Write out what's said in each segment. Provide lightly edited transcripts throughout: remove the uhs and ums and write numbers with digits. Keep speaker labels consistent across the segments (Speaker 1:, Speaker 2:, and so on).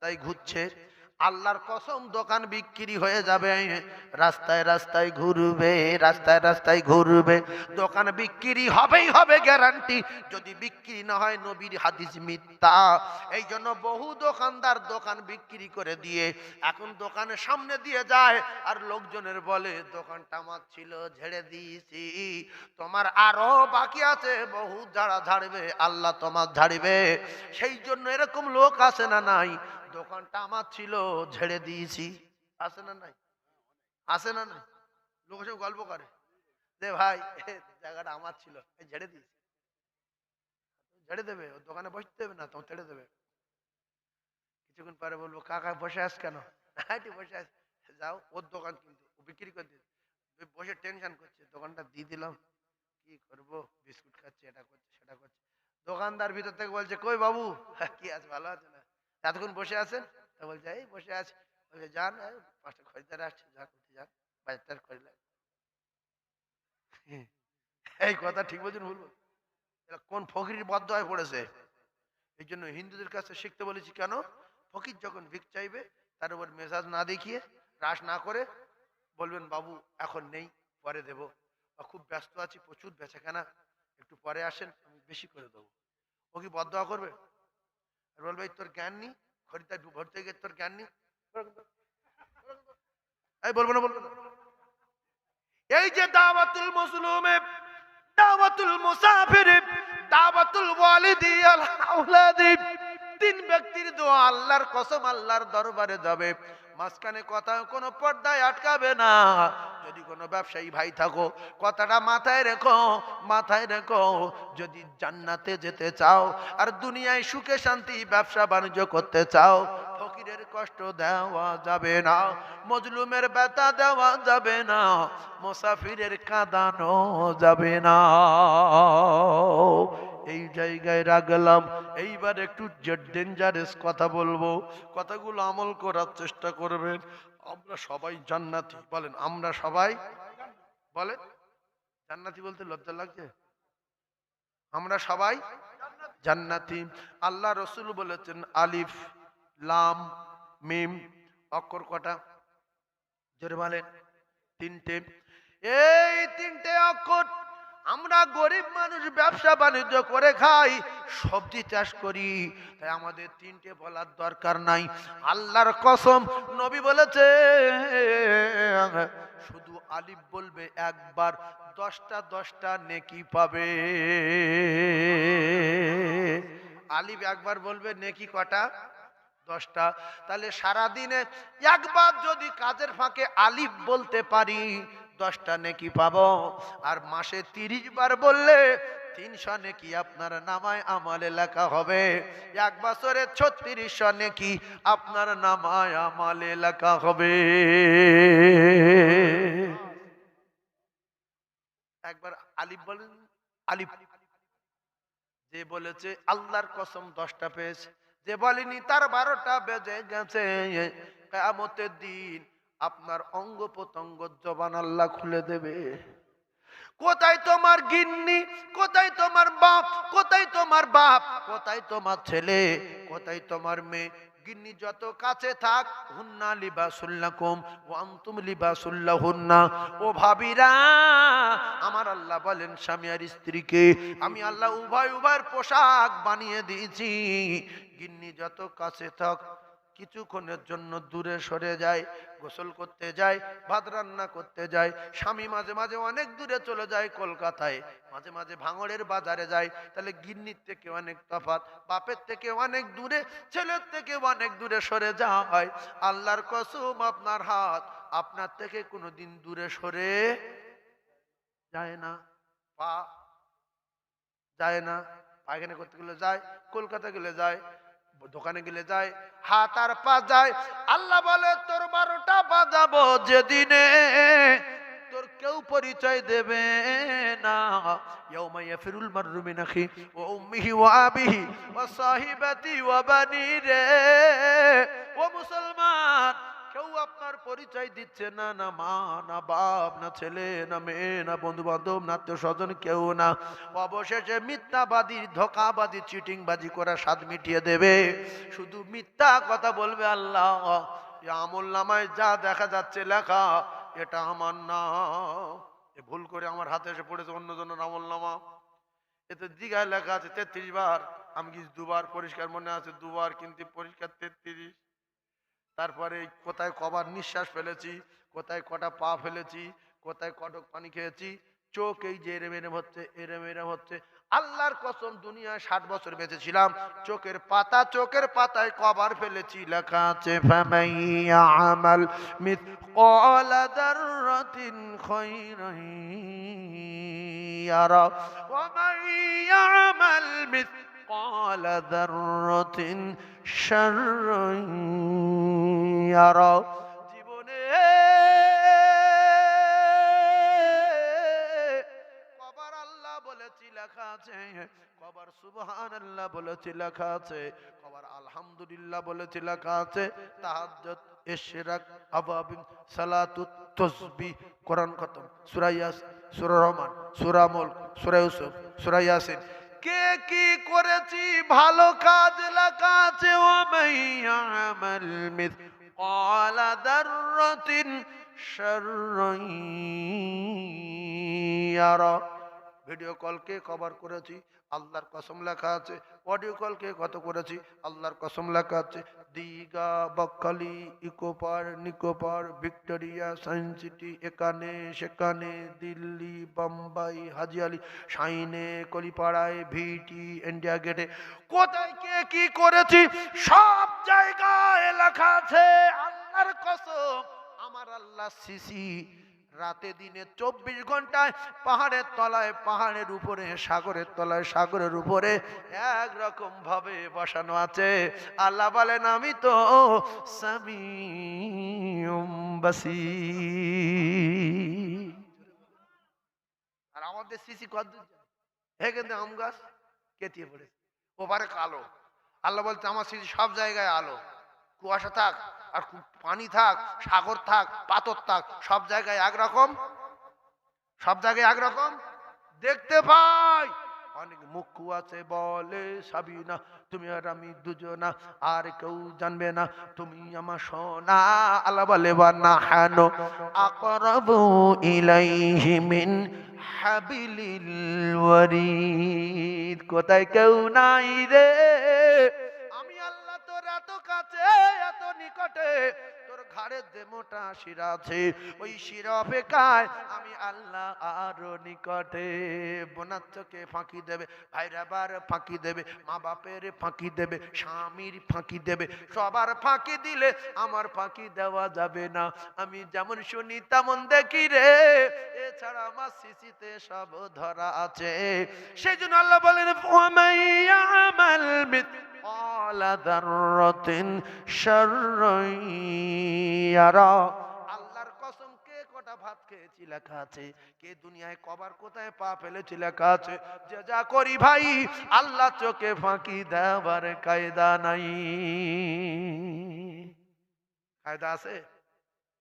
Speaker 1: রাস্তায় ঘুরছে, আল্লাহর কসম দোকান বিক্রি হয়ে যাবে, রাস্তায় রাস্তায় ঘুরবে, রাস্তায় রাস্তায় ঘুরবে, দোকান বিক্রি হবেই হবে গ্যারান্টি। যদি বিক্রি না হয় নবীর হাদিস মিথ্যা। এই জন্য বহু দোকানদার দোকান বিক্রি করে দিয়ে এখন দোকানের সামনে দিয়ে যায় আর লোকজনের বলে দোকানটা আমার ছিল, ঝেড়ে দিয়েছি, তোমার আরো বাকি আছে, বহু যারা ঝাড়বে আল্লাহ তোমার ঝাড়বে। সেই জন্য এরকম লোক আছে না নাই, দোকানটা আমার ছিল, ঝেড়ে দিয়েছি, আছে না নাই, আছে না নাই। লোক সব গল্প করে যে ভাই জায়গাটা আমার ছিল, ঝেড়ে দিয়েছি। ঝেড়ে দেবে, ওর দোকানে বসতে দেবে না, তোমার ছেড়ে দেবে। কিছুক্ষণ পরে বলবো কাকা বসে আস কেন, বসে আস, যাও, ওর দোকান কিন্তু ও বিক্রি করে দিয়েছে, বসে টেনশন করছে, দোকানটা দিয়ে দিলাম, কি করবো, বিস্কুট খাচ্ছে, এটা করছে সেটা করছে। দোকানদার ভিতর থেকে বলছে কই বাবু, কি আছে, ভালো আছে না, এতক্ষণ বসে আছেন? তা বলছে এই বসে আছি। বলছে যান, 5টা খরিদ্দার আসছে, যান যান, বাজারটার করে নেন। এই কথা ঠিক বলছেন ভুল বলছেন? এরা কোন ফকির বদ্ধ পড়েছে? এই জন্য হিন্দুদের কাছে শিখতে বলেছি কেন, ফকির যখন ভিক চাইবে তার উপর মেজাজ না দেখিয়ে, রাস না করে বলবেন বাবু এখন নেই, পরে দেবো, বা খুব ব্যস্ত আছি, প্রচুর বেচাকেনা, একটু পরে আসেন, আমি বেশি করে দেবো। ও কি বদদোয়া করবে? আর বলবে তোর জ্ঞান নেই, খরিদ্দার ভরতে গিয়ে তোর জ্ঞান নেই, এই বলবো না, বলবো না। এই যে দাওয়াতুল মজলুমে, দাওয়াতুল মুসাফিরে, দাওয়াতুল ওয়ালিদি আল আওলাদি, তিন ব্যক্তির দোয়া আল্লাহর কসম আল্লাহর দরবারে যাবে, মাঝখানে কথা কোনো পর্দায় আটকাবে না। যদি কোনো ব্যবসায়ী ভাই থাকো, কথাটা মাথায় রেখো, মাথায় রেখো, যদি জান্নাতে যেতে চাও আর দুনিয়ায় সুখে শান্তি ব্যবসা বাণিজ্য করতে চাও, ফকিরের কষ্ট দেওয়া যাবে না, মজলুমের ব্যথা দেওয়া যাবে না, মুসাফিরের কাঁদানো যাবে না। এই জায়গায় রাখলাম। এইবার একটু ডেঞ্জারাস কথা বলবো, কথাগুলো আমল করার চেষ্টা করবেন। আমরা সবাই জান্নাতি, বলেন আমরা সবাই, বলেন জান্নাতি বলতে লজ্জা লাগছে? আমরা সবাই জান্নাতি। আল্লাহ রসুল বলেছেন আলিফ লাম মিম, অক্ষর কটা? জোরে বলেন। 3টে। এই 3টে অক্ষর। আমরা গরিব মানুষ ব্যবসা বাণিজ্য করে খাই, সবজি চাষ করি, তাই আমাদের 3টে বলার দরকার নাই। আল্লাহর কসম নবী বলেছে শুধু আলিফ বলবে একবার, 10টা নেকি পাবে। আলিফ একবার বলবে, নেকি কটা? 10টা। তাহলে সারাদিনে একবার যদি কাজের ফাঁকে আলিফ বলতে পারি 10টা নেকি পাবো। আর মাসে 30 বার বললে 300 নেকি আপনার নামায় আমলে লেখা হবে। 1 বছরে 3600 নেকি আপনার নামায় আমলে লেখা হবে। একবার আলিফ বলেন, আলিফ। যে বলেছে আল্লাহর কসম 10টা পেয়েছে, যে বলেনি তার 12টা বেজে গেছে। কিয়ামতের দিন আপনার অঙ্গ প্রত্যঙ্গ জবান আল্লাহ খুলে দেবে। কোথায় তোমার গিন্নি, কোথায় তোমার বাপ, কোথায় তোমার বাপ, কোথায় তোমার ছেলে, কোথায় তোমার মেয়ে? গিন্নি যত কাছে থাক, হুন্না লিবাসুল লাকুম ওয়া আনতুম লিবাসুল লাহুন্না। ও ভাবিরা, আমার আল্লাহ বলেন স্বামী আর স্ত্রীকে আমি আল্লাহ উভয়ের পোশাক বানিয়ে দিয়েছি। গিন্নি যত কাছে থাক, কিছুক্ষণের জন্য দূরে সরে যায়, গোসল করতে যায়, ভাত রান্না করতে যায়। স্বামী মাঝে মাঝে অনেক দূরে চলে যায়, কলকাতায়, মাঝে মাঝে ভাঙড়ের বাজারে যায়। তাহলে গিন্নির থেকে অনেক তফাৎ, বাপের থেকে অনেক দূরে, ছেলের থেকে অনেক দূরে সরে যাওয়া হয়। আল্লাহর কসম আপনার হাত আপনার থেকে কোনোদিন দূরে সরে যায় না, পা যায় না, পায়খানা করতে গেলে যায়, কলকাতা গেলে যায়, দোকানে গেলে যায়, হাত আর পা যায়। আল্লাহ বলে তোর 12টা বাজাবো যেদিনে তোর কেউ পরিচয় দেবে না। ইয়াউমা ইয়াফিরুল মাররু মিন আখি ওয়া উম্মিহি ওয়া আবিহি ওয়া সাহিবাতি ওয়া বানিরে। ও মুসলমান, কেউ আপনার পরিচয় দিচ্ছে না, না মা না বাপ না ছেলে না মেয়ে না বন্ধু বান্ধব না আত্মীয় স্বজন কেউ না। অবশেষে মিথ্যাবাদী ধোঁকাবাদী চিটিংবাজি করে স্বাদ মিটিয়ে দেবে, শুধু মিথ্যা কথা বলবে। আল্লাহ আমল নামায় যা দেখা যাচ্ছে লেখা এটা আমার না, ভুল করে আমার হাতে এসে পড়েছে অন্যজনের আমল নামা। এতে দিঘায় লেখা আছে 33 বার, আমি কি 2 বার পরিষ্কার মনে আছে, 2 বার কিন্তু পরিষ্কার 33। তারপরে কোথায় কবার নিঃশ্বাস ফেলেছি, কোথায় কটা পা ফেলেছি, কোথায় কটক পানি খেয়েছি, চোখ এই যে এরম এরম হচ্ছে, এরম এরম হচ্ছে। আল্লাহর কসম দুনিয়ায় 60 বছর বেঁচেছিলাম, চোখের পাতায় কবার ফেলেছি লেখা আছে ফামাইয়ামাল মিথকালা যাররাতিন খায়রান ইয়ারা ওয়া মাইয়ামাল মিথকালা যাররাতিন শাররান ইয়ারা। জীবনে কবার আল্লাহ বলেছি লেখা আছে, কবার সুবহানাল্লাহ বলেছি লেখা আছে, কবার আলহামদুলিল্লাহ বলেছি লেখা আছে। তাহাজ্জুদ, ইশরাক, আওয়াবিন, সালাতুত, তাসবিহ, কোরআন খতম, সূরা ইয়াসিন, সূরা রহমান, সূরা মুলক, সূরা ইউসুফ, সূরা ইয়াসিন। কে কি করেছি ভালো কাজ লেখা আছে ওয়া মাইয়ামাল মিথকালা যাররাতিন শাররান ইয়ারা। ভিডিও কলকে কভার করেছি আল্লাহর কসম লেখা আছে, অডিও কলকে কত করেছি আল্লাহর কসম লেখা আছে। Digha, Bakkhali, Eco Park, Nicco Park, Victoria, Science City, এখানে সেখানে, দিল্লি, বোম্বাই, হাজি আলি, শাইনে, কলিপাড়ায়, ভিটি, ইন্ডিয়া গেটে, কোথায় কে কি করেছি সব জায়গায় লেখা আছে আল্লাহর কসম। আমার আল্লাহ সিসি রাতে দিনে 24 ঘন্টায় পাহাড়ের তলায় পাহাড়ের উপরে, সাগরের তলায় সাগরের উপরে একরকম ভাবে বসানো আছে। আল্লাহ বলেন আমি তো সামিউম বাসীর। আর আমাদের সিসি কত কিন্তু আম গাছ কেটিয়ে পড়েছে, ওপারে কালো। আল্লাহ বলছে আমার সিসি সব জায়গায় আলো, কুয়াশা থাক আর পানি থাক, সাগর থাক, পাথর থাক, সব জায়গায় একরকম, সব জায়গায় একরকম দেখতে পাই। অনেক মুখ্য আছে বলে সাবিনা তুমি আর আমি দুজনা, আর কেউ জানবে না তুমি আমার সোনা। আল্লাহ বলে ওয়ানাহানু আকরাবু ইলাইহি মিন হাবিলিল ওয়ারিদ। কোথায় কেউ নাই রে, আমি আল্লাহ তোর এত কাছে এত নিকটে, তোর ঘাড়ের যে মোটা শিরা আছে ওই শিরা অপেক্ষায় আমি আল্লাহ আরো নিকটে। বোনার চোখে ফাঁকি দেবে, ভাইরা বার ফাঁকি দেবে, মা বাপের ফাঁকি দেবে, স্বামীর ফাঁকি দেবে, সবার ফাঁকি দিলে আমার ফাঁকি দেওয়া যাবে না। আমি যেমন শুনি তেমন দেখি রে, এছাড়া আমার সিসিতে সব ধরা আছে। সেই জন্য আল্লাহ বলেন ওয়ামাইয়ামাল মিথকালা যাররাতিন শাররান ইয়ারা। আল্লাহর কসম কে কটা ভাত খেয়েছি লেখা আছে, কে দুনিয়ায় কবার কোথায় পা ফেলেছি লেখা আছে। যে যা করি ভাই আল্লাহ চোখে ফাঁকি দেবার কায়দা নাই। কায়দা আছে?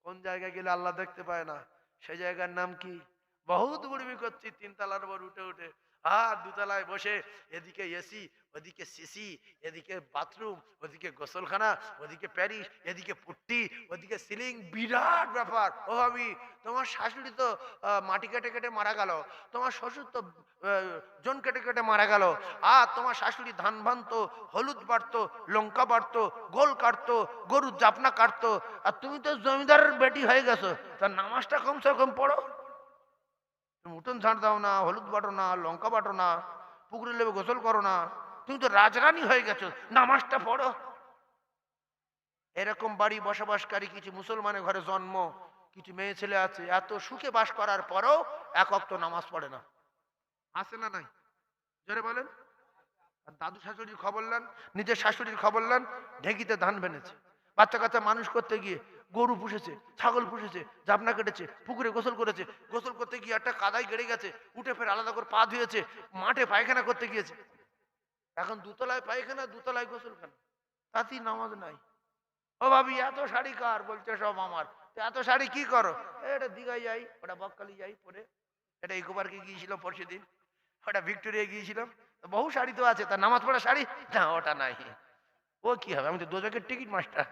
Speaker 1: কোন জায়গায় গেলে আল্লাহ দেখতে পায় না সেই জায়গার নাম কি? বহুত বুড়মি করছি 3 তলার উপর উঠে উঠে, আর 2 তলায় বসে, এদিকে এসি, ওদিকে সিসি, এদিকে বাথরুম, ওদিকে গোসলখানা, ওদিকে প্যারিস, এদিকে পুট্টি, ওদিকে সিলিং, বিরাট ব্যাপার। ও ভাবি তোমার শাশুড়ি তো মাটি কেটে কেটে মারা গেল, তোমার শ্বশুর তো জন কেটে কেটে মারা গেল, আর তোমার শাশুড়ি ধান ভানতো, হলুদ বাড়তো, লঙ্কা বাড়তো, গোল কাটতো, গরুর জাপনা কাটতো, আর তুমি তো জমিদারের বেটি হয়ে গেছো, তার নামাজটা কমসে কম পড়ো। উঠোন ঝাড় দাও না, হলুদ বাটো না, লঙ্কা বাটো না, পুকুরে লেবে গোসল করো না, তুমি তো রাজরানী হয়ে গেছো, নামাজটা পড়ো। এরকম বাড়ি বসবাসকারী কিছু মুসলমানের ঘরে জন্ম, কিছু মেয়ে ছেলে আছে এত সুখে বাস করার পরও এক ওয়াক্ত নামাজ পড়ে না। আছে না নাই? জোরে বলেন। আর দাদু শাশুড়ির খবর নেন, নিজের শাশুড়ির খবর নেন, ঢেঁকিতে ধান বেঁধেছে, বাচ্চা কাচ্চা মানুষ করতে গিয়ে গরু পুষেছে, ছাগল পুষেছে, জাবনা কেটেছে, পুকুরে গোসল করেছে, গোসল করতে গিয়ে একটা কাদায় গেড়ে গেছে, উঠে ফের আলাদা করে পা ধুয়েছে, মাঠে পায়খানা করতে গিয়েছে। এখন 2 তলায় পায়খানা, 2 তলায় গোসলখানা, তাতেই নামাজ নাই। ও ভাবি এত শাড়ি কার? বলছে সব আমার। এত শাড়ি কি করো? এটা দীঘায় যাই, ওটা বকখালি যাই পরে, এটা ইকো পার্কে গিয়েছিলাম পরশু দিন, ওটা ভিক্টোরিয়া গিয়েছিলাম। বহু শাড়ি তো আছে, তার নামাজ পড়া শাড়ি না, ওটা নাই। ও কি হবে, আমি তো দোজকের টিকিট মাস্টার।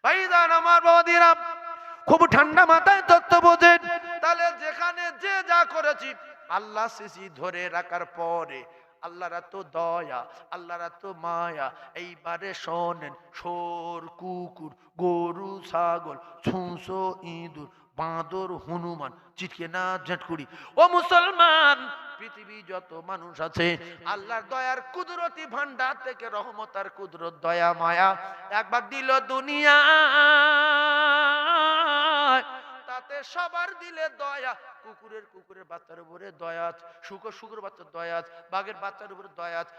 Speaker 1: ভাইজান আমার বাবাদিরা, খুব ঠান্ডা মাথায় তত্ত্ব বোঝেন। তাহলে যেখানে যে যা করেছি আল্লাহ সিসি ধরে রাখার পরে, আল্লাহর তো দয়া, আল্লাহর তো মায়া। এইবারে শোনেন, শোর, কুকুর, গরু, ছাগল, ছুঁসো, ইঁদুর, বাঁদর, হনুমান, চিটকে না ঝাটকুড়ি, ও মুসলমান, পৃথিবী যত মানুষ আছে আল্লাহর দয়ার কুদরতি ভান্ডার থেকে রহমতার কুদরত দয়া মায়া একবার দিল দুনিয়া, তাতে সবার দিলে দয়া। কুকুরের বাচ্চার উপরে দয়া আছে, শুকুর বাচ্চার দয়া আছে, বাঘের বাচ্চার উপরে দয়া আছে,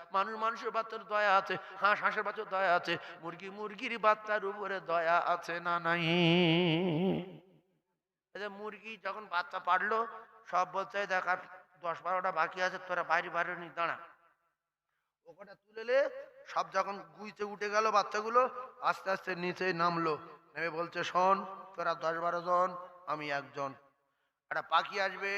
Speaker 1: মানুষের বাচ্চার দয়া আছে, হাঁসের বাচ্চার দয়া আছে, মুরগির বাচ্চার উপরে দয়া আছে না নাই? মুরগি যখন বাচ্চা পারলো, সব বলছে দেখ আর 10-12টা বাকি আছে, তোরা বাইরে নি দাঁড়া। ওটা তুলেলে সব যখন গুইতে উঠে গেল বাচ্চাগুলো, আস্তে আস্তে নিচে নামলো, নেমে বলছে শোন, তোরা 10-12 জন, আমি একজন। একটা পাখি আসবে,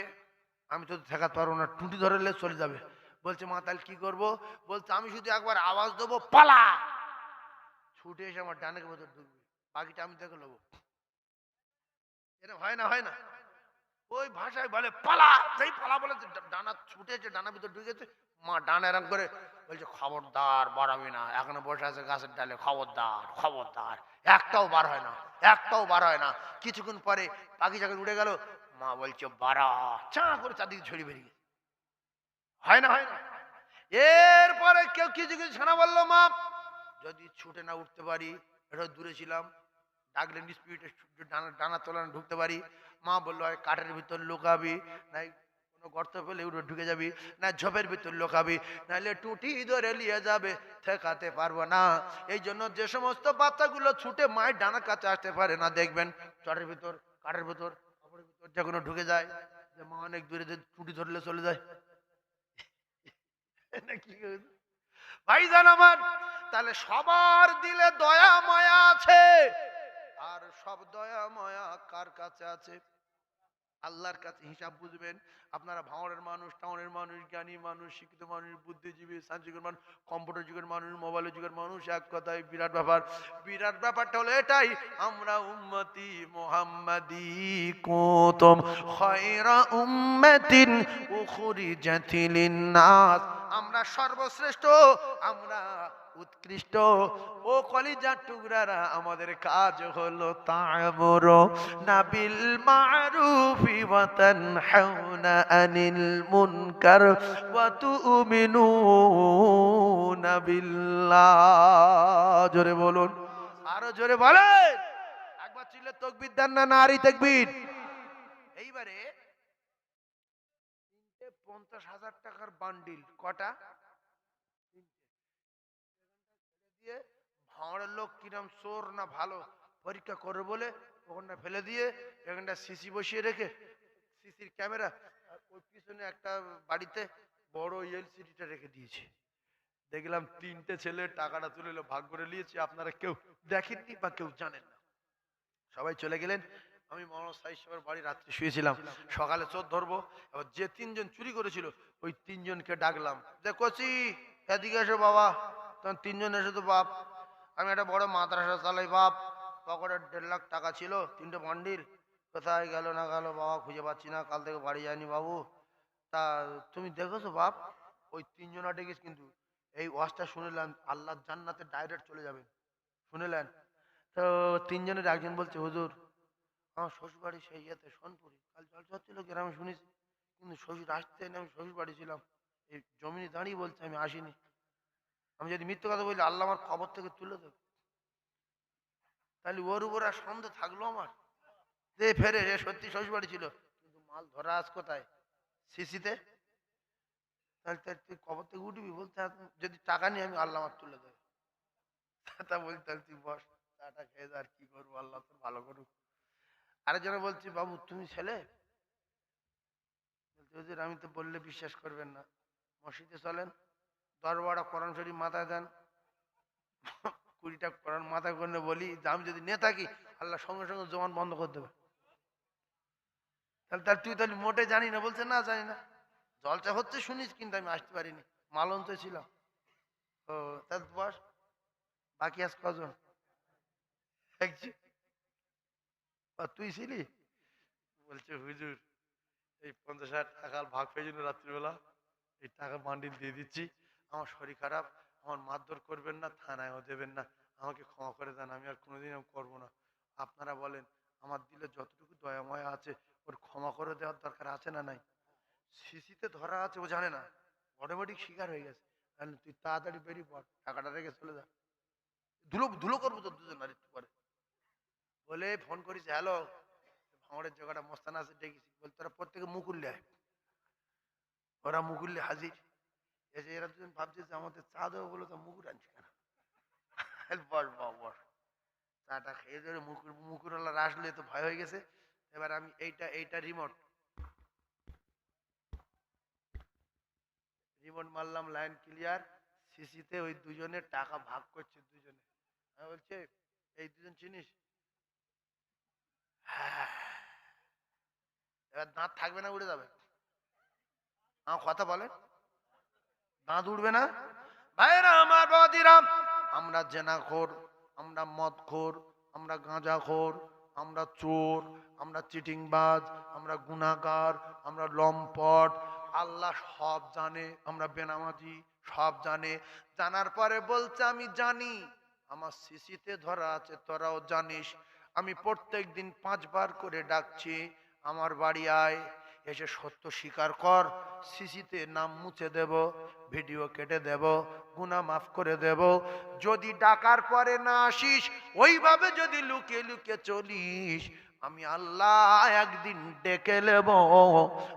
Speaker 1: আমি তো ঠেকাতে পারবো না, টুটি ধরলে চলে যাবে। বলছে মা তাহলে কি করবো? বলছে আমি শুধু একবার আওয়াজ দেবো, পালা, ছুটে এসে আমার ডানে ভেতর ঢুকবে, পাখিটা আমি দেখে নেবো। এটা হয় না, হয় না? ওই ভাষায় বলে পালা, সেই পালা বলে ডানা ছুটেছে, ডানা ভিতর ঢুকেছে, মা ডানা এরম করে বলছে খবরদার বাড়াবি না, এখনো বসে আছে গাছের ডালে, খবরদার খবরদার। একটাও বার হয় না, একটাও বার হয় না। কিছুক্ষণ পরে পাখি যখন উড়ে গেল, মা বলছে বাড়া, চা করে চারদিকে ছড়িয়ে বেরিয়ে। হয় না, হয় না? এরপরে কেউ কিছু ছানা বললো মা যদি ছুটে না উঠতে পারি, এটা দূরে ছিলাম, ডাকলে স্পিডে ডানা তোলানো ঢুকতে পারি। মা বললো হয় কাঠের ভিতর লুকাবি, নাই কোনো গর্ত পেলে উঠে ঢুকে যাবি, না ঝোপের ভিতর লুকাবি, নাহলে টুটি ধরে নিয়ে যাবে, ঠেকাতে পারবো না। এই জন্য যে সমস্ত বাচ্চাগুলো ছুটে মায়ের ডানার কাছে আসতে পারে না, দেখবেন চটের ভিতর, কাঠের ভিতর, কাপড়ের ভিতর যখন ঢুকে যায়, যে মা অনেক দূরে টুটি ধরলে চলে যায়। ভাইজান আমার, তাহলে সবার দিলে দয়া মায়া আছে, আর সব দয়া মায়া কার কাছে আছে? আল্লাহর কাছে। হিসাব বুঝবেন আপনারা, ভাঙড়ের মানুষ, টাউনের মানুষ, জ্ঞানী মানুষ, শিক্ষিত মানুষ, বুদ্ধিজীবী, সায়েন্স যুগের মানুষ, কম্পিউটার যুগের মানুষ, মোবাইলের যুগের মানুষ, এক কথায় বিরাট ব্যাপার। বিরাট ব্যাপারটা হলো এটাই, আমরা উম্মতি মুহাম্মাদি কুনতুম খায়রা উম্মাতিন উখরিজাত লিন-নাস, আমরা সর্বশ্রেষ্ঠ, আমরা উৎকৃষ্ট। ও কলিজার টুকরারা, আমাদের কাজ হলো তা'মুরু নাবিল মা'রুফি ওয়া তানহাউনা আনিল মুনকার ওয়া তু'মিনুনা বিল্লাহ। জোরে বলুন, আরো জোরে বলেন। একবার চিল্লে তাকবীর দেন না, নারী তাকবীর। এইবারে 50,000 টাকার বান্ডিল, কটা? দিয়ে ভাঁড়ের লোক কিরম চোর না ভালো পরীক্ষা করে বলে ওখানটা ফেলে দিয়ে এখানটা সিসি বসিয়ে রেখে, সিসির ক্যামেরা, আর ওই পিছনে একটা বাড়িতে বড় এলসিডিটা রেখে দিয়েছে। দেখলাম 3টে ছেলে টাকাটা তুলে ভাগ করে নিয়েছে, আপনারা কেউ দেখেননি বা কেউ জানেন না, সবাই চলে গেলেন। আমি মনোজ সাহেবের বাড়ি রাত্রে শুয়েছিলাম, সকালে চোর ধরবো। এবার যে 3জন চুরি করেছিল ওই 3জনকে ডাকলাম, যে কচি এদিকে এসো বাবা। তখন 3জন এসে, তো বাপ আমি একটা বড় মাদ্রাসা চালাই বাপ, পকেটে 1.5 লাখ টাকা ছিল, 3টে বান্ডিল কোথায় গেল না গেল বাবা, খুঁজে পাচ্ছি না, কাল থেকে বাড়ি যায়নি বাবু। তা তুমি দেখেছো বাপ? ওই 3জন ডেকেছে, কিন্তু এই ওয়াজটা শুনলাম আল্লাহর জান্নাতে ডাইরেক্ট চলে যাবেন, শুনলেন? তো 3জনের একজন বলছে হুজুর আমার শ্বশুর বাড়ি সেই ইয়েতে সোনপুরি, কাল জলসা হচ্ছিল গ্রামে শুনেছি, কিন্তু শ্বশুর আসতে আমি শ্বশুর বাড়ি ছিলাম, এই জমিনে দাঁড়িয়ে বলছে আমি আসিনি। আমি যদি মিথ্যে কথা বলি আল্লাহ আমার খবর থেকে তুলে দেবে, তাহলে ওর উপর আর সন্দেহ থাকলো আমার যে ফেরে সে সত্যি শ্বশুর বাড়ি ছিল, কিন্তু মাল ধরা আজ কোথায়? সিসিতে। তাহলে তুই খবর থেকে উঠবি, বলতে যদি টাকা নিয়ে আমি আল্লাহ আমার তুলে দেবে। তা বলতে তাহলে তুই বস, টাটা খেয়ে আর কি করবো, আল্লাহ তোর ভালো করুক। আরেকজনে বলছি বাবু তুমি ছেলে? হুজুর আমি তো বললে বিশ্বাস করবেন না, মসজিদে চলেন, 10-12টা কোরআন শরীফ মাথায় দেন, 20টা কোরআন মাথায় করে বলি যে আমি যদি নিয়ে থাকি আল্লাহ সঙ্গে সঙ্গে জবান বন্ধ করে দেবে। তাহলে তাহলে তুই তাহলে মোটে জানি না, বলছে না জানি না, জলসা হচ্ছে শুনিস কিন্তু আমি আসতে পারিনি, মালঞ্চে ছিলাম। ও তাহলে বস, বাকি আজ কজন? একজন। তুই ছিলি? বলছে হুজুর এই 50,000 টাকা ভাগ পেয়েছিল রাত্রিবেলা, এই টাকা বান্ডিল দিয়ে দিচ্ছি, আমার শরীর খারাপ, আমার মারধর করবেন না, থানায়ও দেবেন না, আমাকে ক্ষমা করে দেন, আমি আর কোনোদিন আমি করবো না। আপনারা বলেন আমার দিলে যতটুকু দয়া ময়া আছে ওর ক্ষমা করে দেওয়ার দরকার আছে না নাই? সিসিতে ধরা আছে, ও জানে না, অটোমেটিক শিকার হয়ে গেছে। তাহলে তুই তাড়াতাড়ি বেরিয়ে পড়, টাকাটা রেখে চলে যা, ধুলো ধুলো করবো তো দুজন আর একটু পরে। বলে ফোন করিস, হ্যালো ভাঙড়ের জায়গাটা মস্তান আছে ডেকেছি, বল তোরা প্রত্যেকে মুকুল্লে আয়। ওরা মুকুল্লে হাজির। এসে এরা দুজন ভাবছে যে আমাদের চা দেবো বলে তো মুকুর আনছি কেন। বস বাবা বস, চাটা খেয়ে ধরে মুকুরওয়ালা আসলে তো ভয় হয়ে গেছে। এবার আমি এইটা রিমোট রিমোট মারলাম, লাইন ক্লিয়ার। সিসিতে ওই দুজনের টাকা ভাগ করছে দুজনে। আমি বলছে এই দুজন চিনিস? হ্যাঁ। এবার দাঁত থাকবে না, উড়ে যাবে? আমার কথা বলে, দাঁত উড়বে না? ভাইরা আমার বাদিরাম, আমরা জেনাখোর, আমরা মদখোর, আমরা গাঁজাখোর, আমরা চোর, আমরা চিটিংবাজ, আমরা গুনাহগার, আমরা লম্পট। আল্লাহ সব জানে, আমরা বেনামাজি, সব জানে। জানার পরে বলছে আমি জানি, আমার সিসিতে ধরা আছে, তোরাও জানিস। আমি প্রত্যেক দিন 5 বার করে ডাকছি, আমার বাড়ি আয়, এসে সত্য স্বীকার কর, সিসিতে নাম মুছে দেব, ভিডিও কেটে দেব, গুনাহ মাফ করে দেব। যদি ডাকার পরে না আসিস, ওইভাবে যদি লুকিয়ে লুকিয়ে চলিস, আমি আল্লাহ একদিন ডেকে নেব,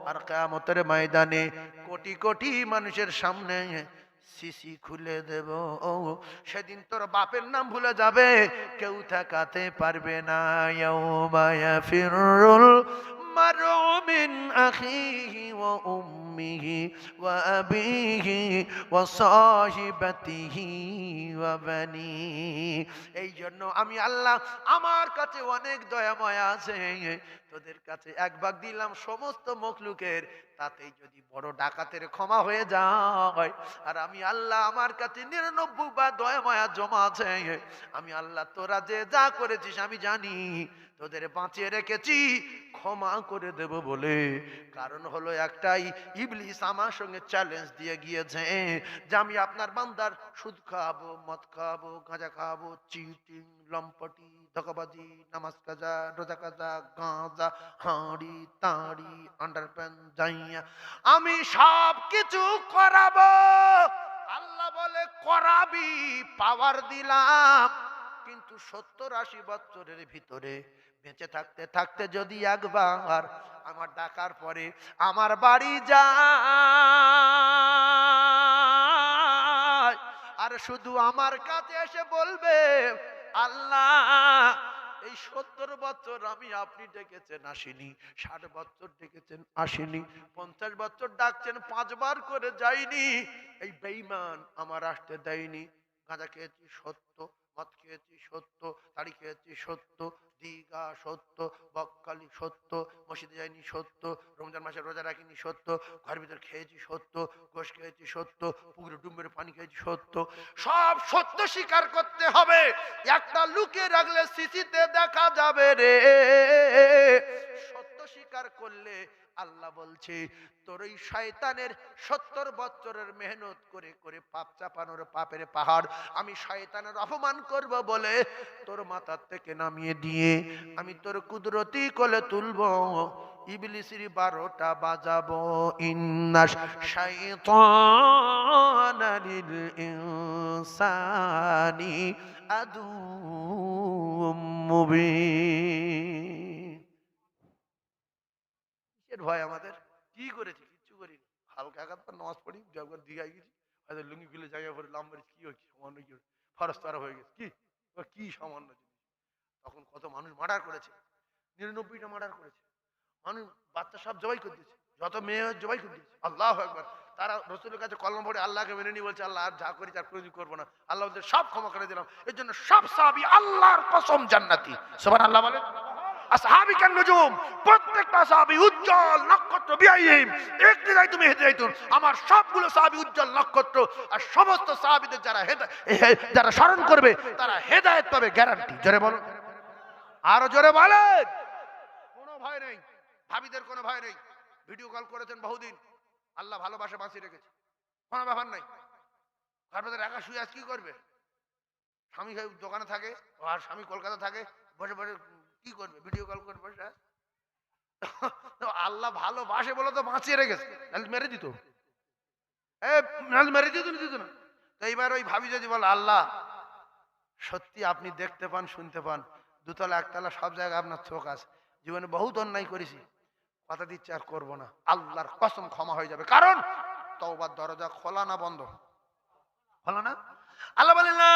Speaker 1: আর কিয়ামতের ময়দানে কোটি কোটি মানুষের সামনে সিসি খুলে দেব। সেদিন তোর বাপের নাম ভুলে যাবে, কেউ ঠেকাতে পারবে না। ইয়াউমা ইয়াফিরুল মারউ মিন আখিহি ওয়া উম্মিহি ওয়া আবিহি ওয়া সাহিবাতিহি ওয়া বানিহি। এই জন্য আমি আল্লাহ, আমার কাছে অনেক দয়া মায়া আছে, তোদের কাছে 1 ভাগ দিলাম সমস্ত মখলুকের, তাতেই যদি বড় ডাকাতের ক্ষমা হয়ে যায়। আর আমি আল্লাহ, আমার কাছে 99 ভাগ দয়া মায়া জমা আছে। আমি আল্লাহ তোরা যে যা করেছিস আমি জানি, তোদের বাঁচিয়ে রেখেছি ক্ষমা করে দেব বলে। কারণ হলো একটাই, ইবলিস আমার সঙ্গে চ্যালেঞ্জ দিয়ে গিয়েছে যে আমি আপনার বান্দার সুদ খাওয়াবো, মদ খাওয়াবো, গাঁজা খাওয়াবো, চিটিং, লম্পটি, ধোঁকাবাজি, নামাজ কাজা, রোজা কাজা, গাঁজা, হাঁড়ি তাঁড়ি, আন্ডারপ্যান্ট যাইয়া আমি সব কিছু করাবো। আল্লাহ বলে করাবি, পাওয়ার দিলাম, কিন্তু 70-80 বছরের ভিতরে বেঁচে থাকতে থাকতে যদি একবার আমার ডাকার পরে আমার বাড়ি যায়, আর শুধু আমার কাছে এসে বলবে আল্লাহ এই 70 বছর আমি আপনি ডেকেছেন আসিনি, 60 বছর ডেকেছেন আসিনি, 50 বছর ডাকছেন 5 বার করে যাইনি, এই বেঈমান আমার আসতে দেয়নি। গাঁজা খেয়েছি সত্য, মদ খেয়েছি সত্য, তাড়ি খেয়েছি সত্য, দীঘা সত্য, বকখালি সত্য, মসজিদে যাইনি সত্য, রমজান মাসে রোজা রাখিনি সত্য, ঘর ভিতর খেয়েছি সত্য, গোশ খেয়েছি সত্য, পুকুরে ডুব পানি খেয়েছি সত্য। সব সত্য স্বীকার করতে হবে। একটা লুকিয়ে রাখলে সিসিতে দেখা যাবে রে। সত্য স্বীকার করলে আল্লাহ বলছে তোর ওই শয়তানের 70 বছরের মেহনত করে করে পাপ চাপানোর পাপের পাহাড় আমি শয়তানের অপমান করব বলে তোর মাথার থেকে নামিয়ে দিয়ে আমি তোর কুদরতি কোলে তুলবো, ইবলিসের 12টা বাজাবো। ইন্না শাইতানা লিল ইনসানি আদুউম মুবিন। কিসের ভয় আমাদের? কি করেছি? কিচ্ছু করিনি। হালকা আঘাত পর নামাজ পড়ি, একবার দীঘায় গেছি, হয়তো লুঙ্গি খুলে জায়গা পরে লাম্বারি, কি হয়েছে সামান্য, কি ফরজ তারা হয়ে গেছে, কি কি সামান্য জিনিস। তখন কত মানুষ মার্ডার করেছে, 99টা মার্ডার করেছে মানুষ, বাচ্চা সব জবাই করে দিয়েছে, যত মেয়ে জবাই করে দিয়েছে। আল্লাহু আকবার। তারা রসুলের কাছে কলম পড়ে আল্লাহকে মেনে নিয়ে বলছে, আল্লাহ আর যা করি তার কোনোদিন করবো না, আল্লাহ বলছে সব ক্ষমা করে দিলাম। এর জন্য সব সাহাবী আল্লাহর কসম জান্নাতি। সুবহানাল্লাহ বলেন। আসহাবী কান নুজুম, প্রত্যেকটা সাহাবী উজ্জ্বল নক্ষত্র। বিআইহিম ইকতিদাইতুম ইহতিদাইতুম, আমার সবগুলো সাহাবী উজ্জ্বল নক্ষত্র। আর সমস্ত সাহাবীদের যারা স্মরণ করবে তারা হেদায়েত পাবে, গ্যারান্টি। জোরে বলুন, আরো জোরে বলেন। কোনো ভয় নেই, ভাবিদের কোনো ভয় নেই। ভিডিও কল করেছেন বহুদিন, আল্লাহ ভালোবাসা বাঁচিয়ে রেখেছে, কোনো ব্যাপার নাই। ঘর ভেতরে একা শুয়ে আজ কি করবে? স্বামী দোকানে থাকে আর স্বামী কলকাতা থাকে, বসে বসে কি করবে? ভিডিও কল করবে বসে। আল্লাহ ভালোবাসে বলে তো বাঁচিয়ে রেখেছে, নাহলে মেরে দিত। নাহলে মেরে দিত না। তো এইবার ওই ভাবি যদি বলে, আল্লাহ সত্যি আপনি দেখতে পান, শুনতে পান, দুতলা একতলা সব জায়গায় আপনার চোখ আছে, জীবনে বহুত অন্যায় করেছি, কথা দিচ্ছি আর করবো না, আল্লাহর কসম ক্ষমা হয়ে যাবে। কারণ তওবার দরজা খোলা না বন্ধ? খোলা না? আল্লাহ বলেন, লা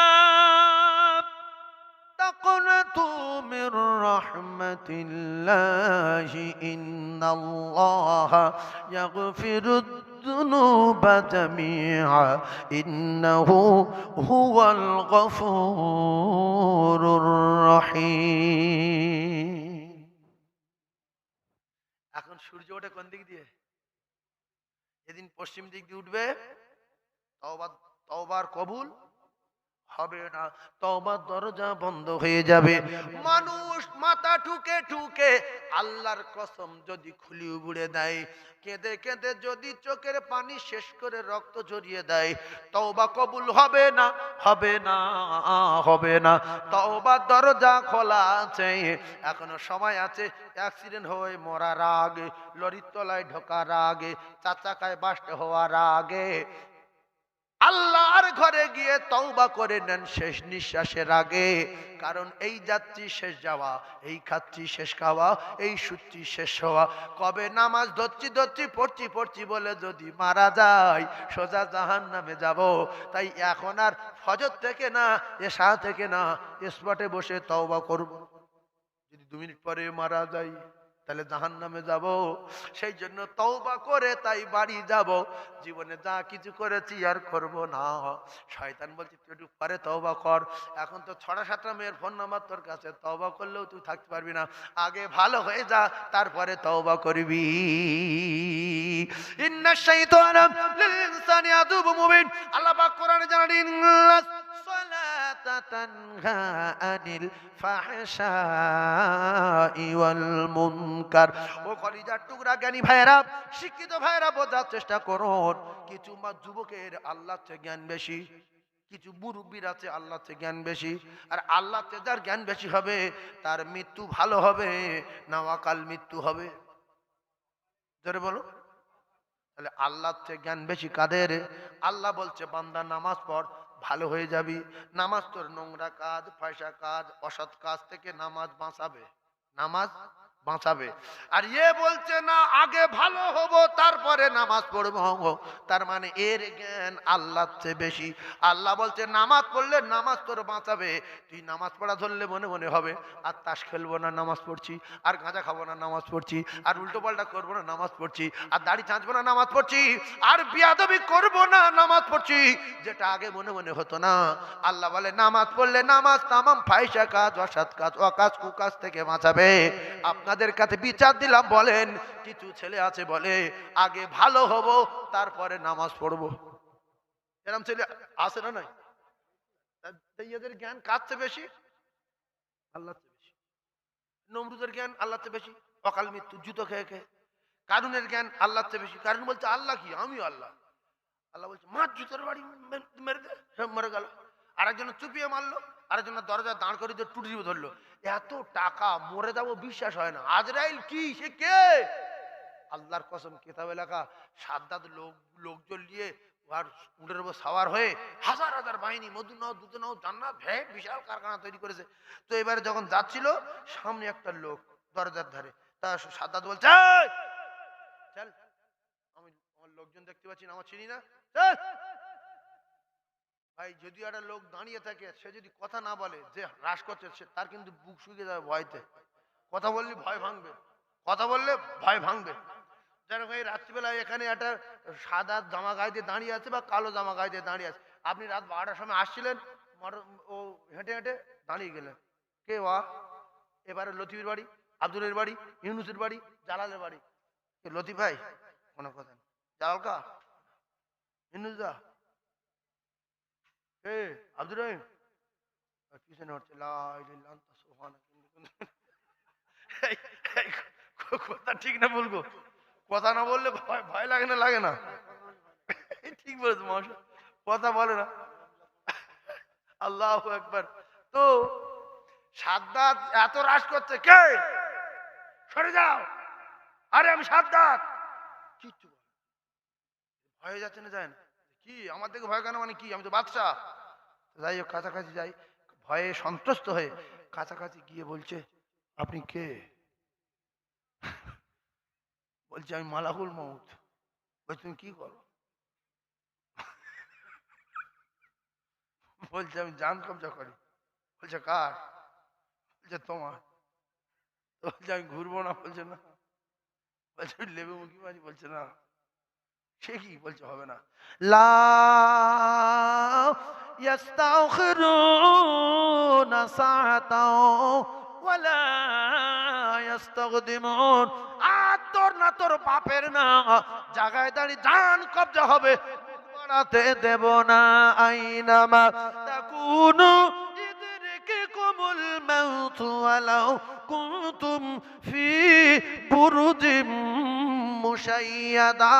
Speaker 1: তাকুনাতু মির রাহমাতিল্লাহি ইন্নাল্লাহা ইয়াগফিরুদ যুনুবা জামিআ ইন্নাহু হুয়াল গফুরুর রহিম। এখন সূর্য ওঠে কোন দিক দিয়ে? যেদিন পশ্চিম দিক দিয়ে উঠবে, তওবার কবুল হবে না, তওবার দরজা বন্ধ হয়ে যাবে। মানুষ মাথা ঠুকে ঠুকে আল্লাহর কসম যদি খুলি উবুড়ে দেয়, কেঁদে কেঁদে যদি চোখের পানি শেষ করে রক্ত ঝরিয়ে দেয়, তওবা কবুল হবে না, হবে না, হবে না। তওবার দরজা খোলা আছে, এখনো সময় আছে। অ্যাক্সিডেন্ট হয়ে মরার আগে, লরির তলায় ঢোকার আগে, চার চাকায় বাস্ট হওয়ার আগে আল্লাহর ঘরে গিয়ে তওবা করে নেন শেষ নিঃশ্বাসের আগে। কারণ এই যাচ্ছি শেষ যাওয়া, এই খাচ্ছি শেষ খাওয়া, এই শুচ্ছি শেষ হওয়া। কবে নামাজ ধরছি পড়ছি বলে যদি মারা যায়, সোজা জাহান্নামে যাব। তাই এখন আর ফজর থেকে না, এশা থেকে না, স্পটে বসে তওবা করব। যদি 2 মিনিট পরে মারা যাই তাহলে জাহান্নামে যাব। সেই জন্য তওবা করে তাই বাড়ি যাব। জীবনে যা কিছু করেছি আর করব না। শয়তান বলছে তুই একটু পরে তওবা কর, এখন তো 6টা-7টা মেয়ের ফোন নাম্বার তোর কাছে, তওবা করলেও তুই থাকতে পারবি না। আগে ভালো হয়ে যা, তারপরে তওবা করবি। ইন্নাশ শাইতানা লিল ইনসানি আদুবুম মুবিন। আল্লাহ পাক কোরআনে জানালেন, সালাতা তানহা আনিল ফাহশাই ওয়াল মুনকার। ও কলিজার টুকরা জ্ঞানী ভাইরা, শিক্ষিত ভাইরা, বোঝার চেষ্টা করুন। কিছু যুবকের আল্লাহর চেয়ে জ্ঞান বেশি, কিছু মুরব্বীর আছে আল্লাহর চেয়ে জ্ঞান বেশি। আর আল্লাহর চেয়ে যার জ্ঞান বেশি হবে তার মৃত্যু ভালো হবে না অকাল মৃত্যু হবে? জোরে বলো। তাহলে আল্লাহর চেয়ে জ্ঞান বেশি কাদের? আল্লাহ বলছে বান্দা নামাজ পড়, ভালো হয়ে যাবি। নামাজ তোর নোংরা কাজ, পয়সা কাজ, অসৎ কাজ থেকে নামাজ বাঁচাবে, নামাজ বাঁচাবে। আর বলছে না আগে ভালো হব তারপরে নামাজ পড়বো, তার মানে এর জ্ঞান আল্লাহর চেয়ে বেশি। আল্লাহ বলছে নামাজ পড়লে নামাজ তোর বাঁচাবে। তুই নামাজ পড়া ধরলে মনে মনে হবে আর তাস খেলবো না নামাজ পড়ছি, আর গাঁজা খাবো না নামাজ পড়ছি, আর উল্টো পাল্টা করবো না নামাজ পড়ছি, আর দাড়ি চাঁচবো না নামাজ পড়ছি, আর বিয়াদবি করবো না নামাজ পড়ছি, যেটা আগে মনে মনে হতো না। আল্লাহ বলে নামাজ পড়লে নামাজ তামাম ফাহিশা কাজ, অসৎ কাজ, অকাজ কুকাজ থেকে বাঁচাবে। আপনাদের কাছে বিচার দিলাম, বলেন কিছু ছেলে আছে বলে আগে ভালো হব তারপরে নামাজ পড়বো। এরকম ছেলে আছে না নাই? এদের জ্ঞান কার চেয়ে বেশি? আল্লাহর চেয়ে বেশি। নমরুদের জ্ঞান আল্লাহর চেয়ে বেশি, অকাল মৃত্যু জুতো খেয়ে খেয়ে। কারুনের জ্ঞান আল্লাহর চেয়ে বেশি। কারণ বলছে আল্লাহ কি, আমি আল্লাহ। আল্লাহ বলছে মার জুতোর বাড়ি মেরে দে, সব মরে গেল। আরেকজন চুপিয়ে মারলো, আরেকজন দরজা দাঁড় করে টুটি ধরলো। এত টাকা, মরে যাবো বিশ্বাস হয় না। আজরাইল কি, সে কে? আল্লাহর কসম কিতাবে লেখা, সাদ্দাত লোকজন নিয়ে আর উটের উপর সাওয়ার হয়ে হাজার হাজার বাহিনী, মদিনা দুদিনাও জান্নাত ভেট বিশাল কারখানা তৈরি করেছে। তো এবারে যখন যাচ্ছিল সামনে একটা লোক দরজার ধারে, তা সাদ্দাত বলছে চল, আমি আমার লোকজন দেখতে পাচ্ছি না, আমার চিনি না, চল। ভাই যদি একটা লোক দাঁড়িয়ে থাকে, সে যদি কথা না বলে, যে হ্রাস করছে, তার কিন্তু বুক শুকিয়ে যাবে ভয়তে। কথা বললে ভয় ভাঙবে, কথা বললে ভয় ভাঙবে। যারা ভাই রাত্রিবেলায় এখানে একটা সাদা জামা গায়ে দিয়ে দাঁড়িয়ে আছে বা কালো জামা গায়ে দিয়ে দাঁড়িয়ে আছে, আপনি রাত 12টার সময় আসছিলেন, ও হেঁটে হেঁটে দাঁড়িয়ে গেলেন, কে ওয়া? এবারে লতিফের বাড়ি, আব্দুলের বাড়ি, ইউনুসের বাড়ি, জালালের বাড়ি। লতিফ ভাই কোনো কথা নেই, জালাল কা, ইউনুস দা, এ আব্দুর রহিম পিছনে হচ্ছে কথা ঠিক না বলবো? কথা না বললে ভয় লাগে না, লাগে না? ঠিক বলেছে মহাশয়, কথা বলে না। আল্লাহু আকবার। তো সাদ্দাত এত রাশ করছে, কে? সরে যাও, আরে আমি সাদ্দাত। কিচ্ছু ভয়ে যাচ্ছে না, যায় না। কি আমার থেকে ভয় কেন, মানে কি আমি তো বাদশা। যাই হোক কাছাকাছি যাই, ভয়ে সন্ত্রস্ত হয়ে কাছাকাছি গিয়ে বলছে, আপনি কে? বলছে আমি মালাকুল মউত। বলছে তুমি কি করো? বলছে আমি জান কবজা করি। বলছে কার? বলছে তোমার। বলছে আমি ঘুরবো না। বলছে না। বলছে আমি লেবু মুখি মারি। বলছে না। সে কি? বলছে হবে না। লা ইস্তাখিরুনা সাআতাও ওয়ালা ইস্তাকদিমুন। আর তোর না তোর বাপের না, জায়গায় দাঁড়িয়ে জান কবজা হবে, বাড়াতে দেব না। আইনামা তাকুনু ইদরিকুমুল মাউত ওয়ালাউ কুনতুম ফি বুরুজিম মুশাইয়াদা।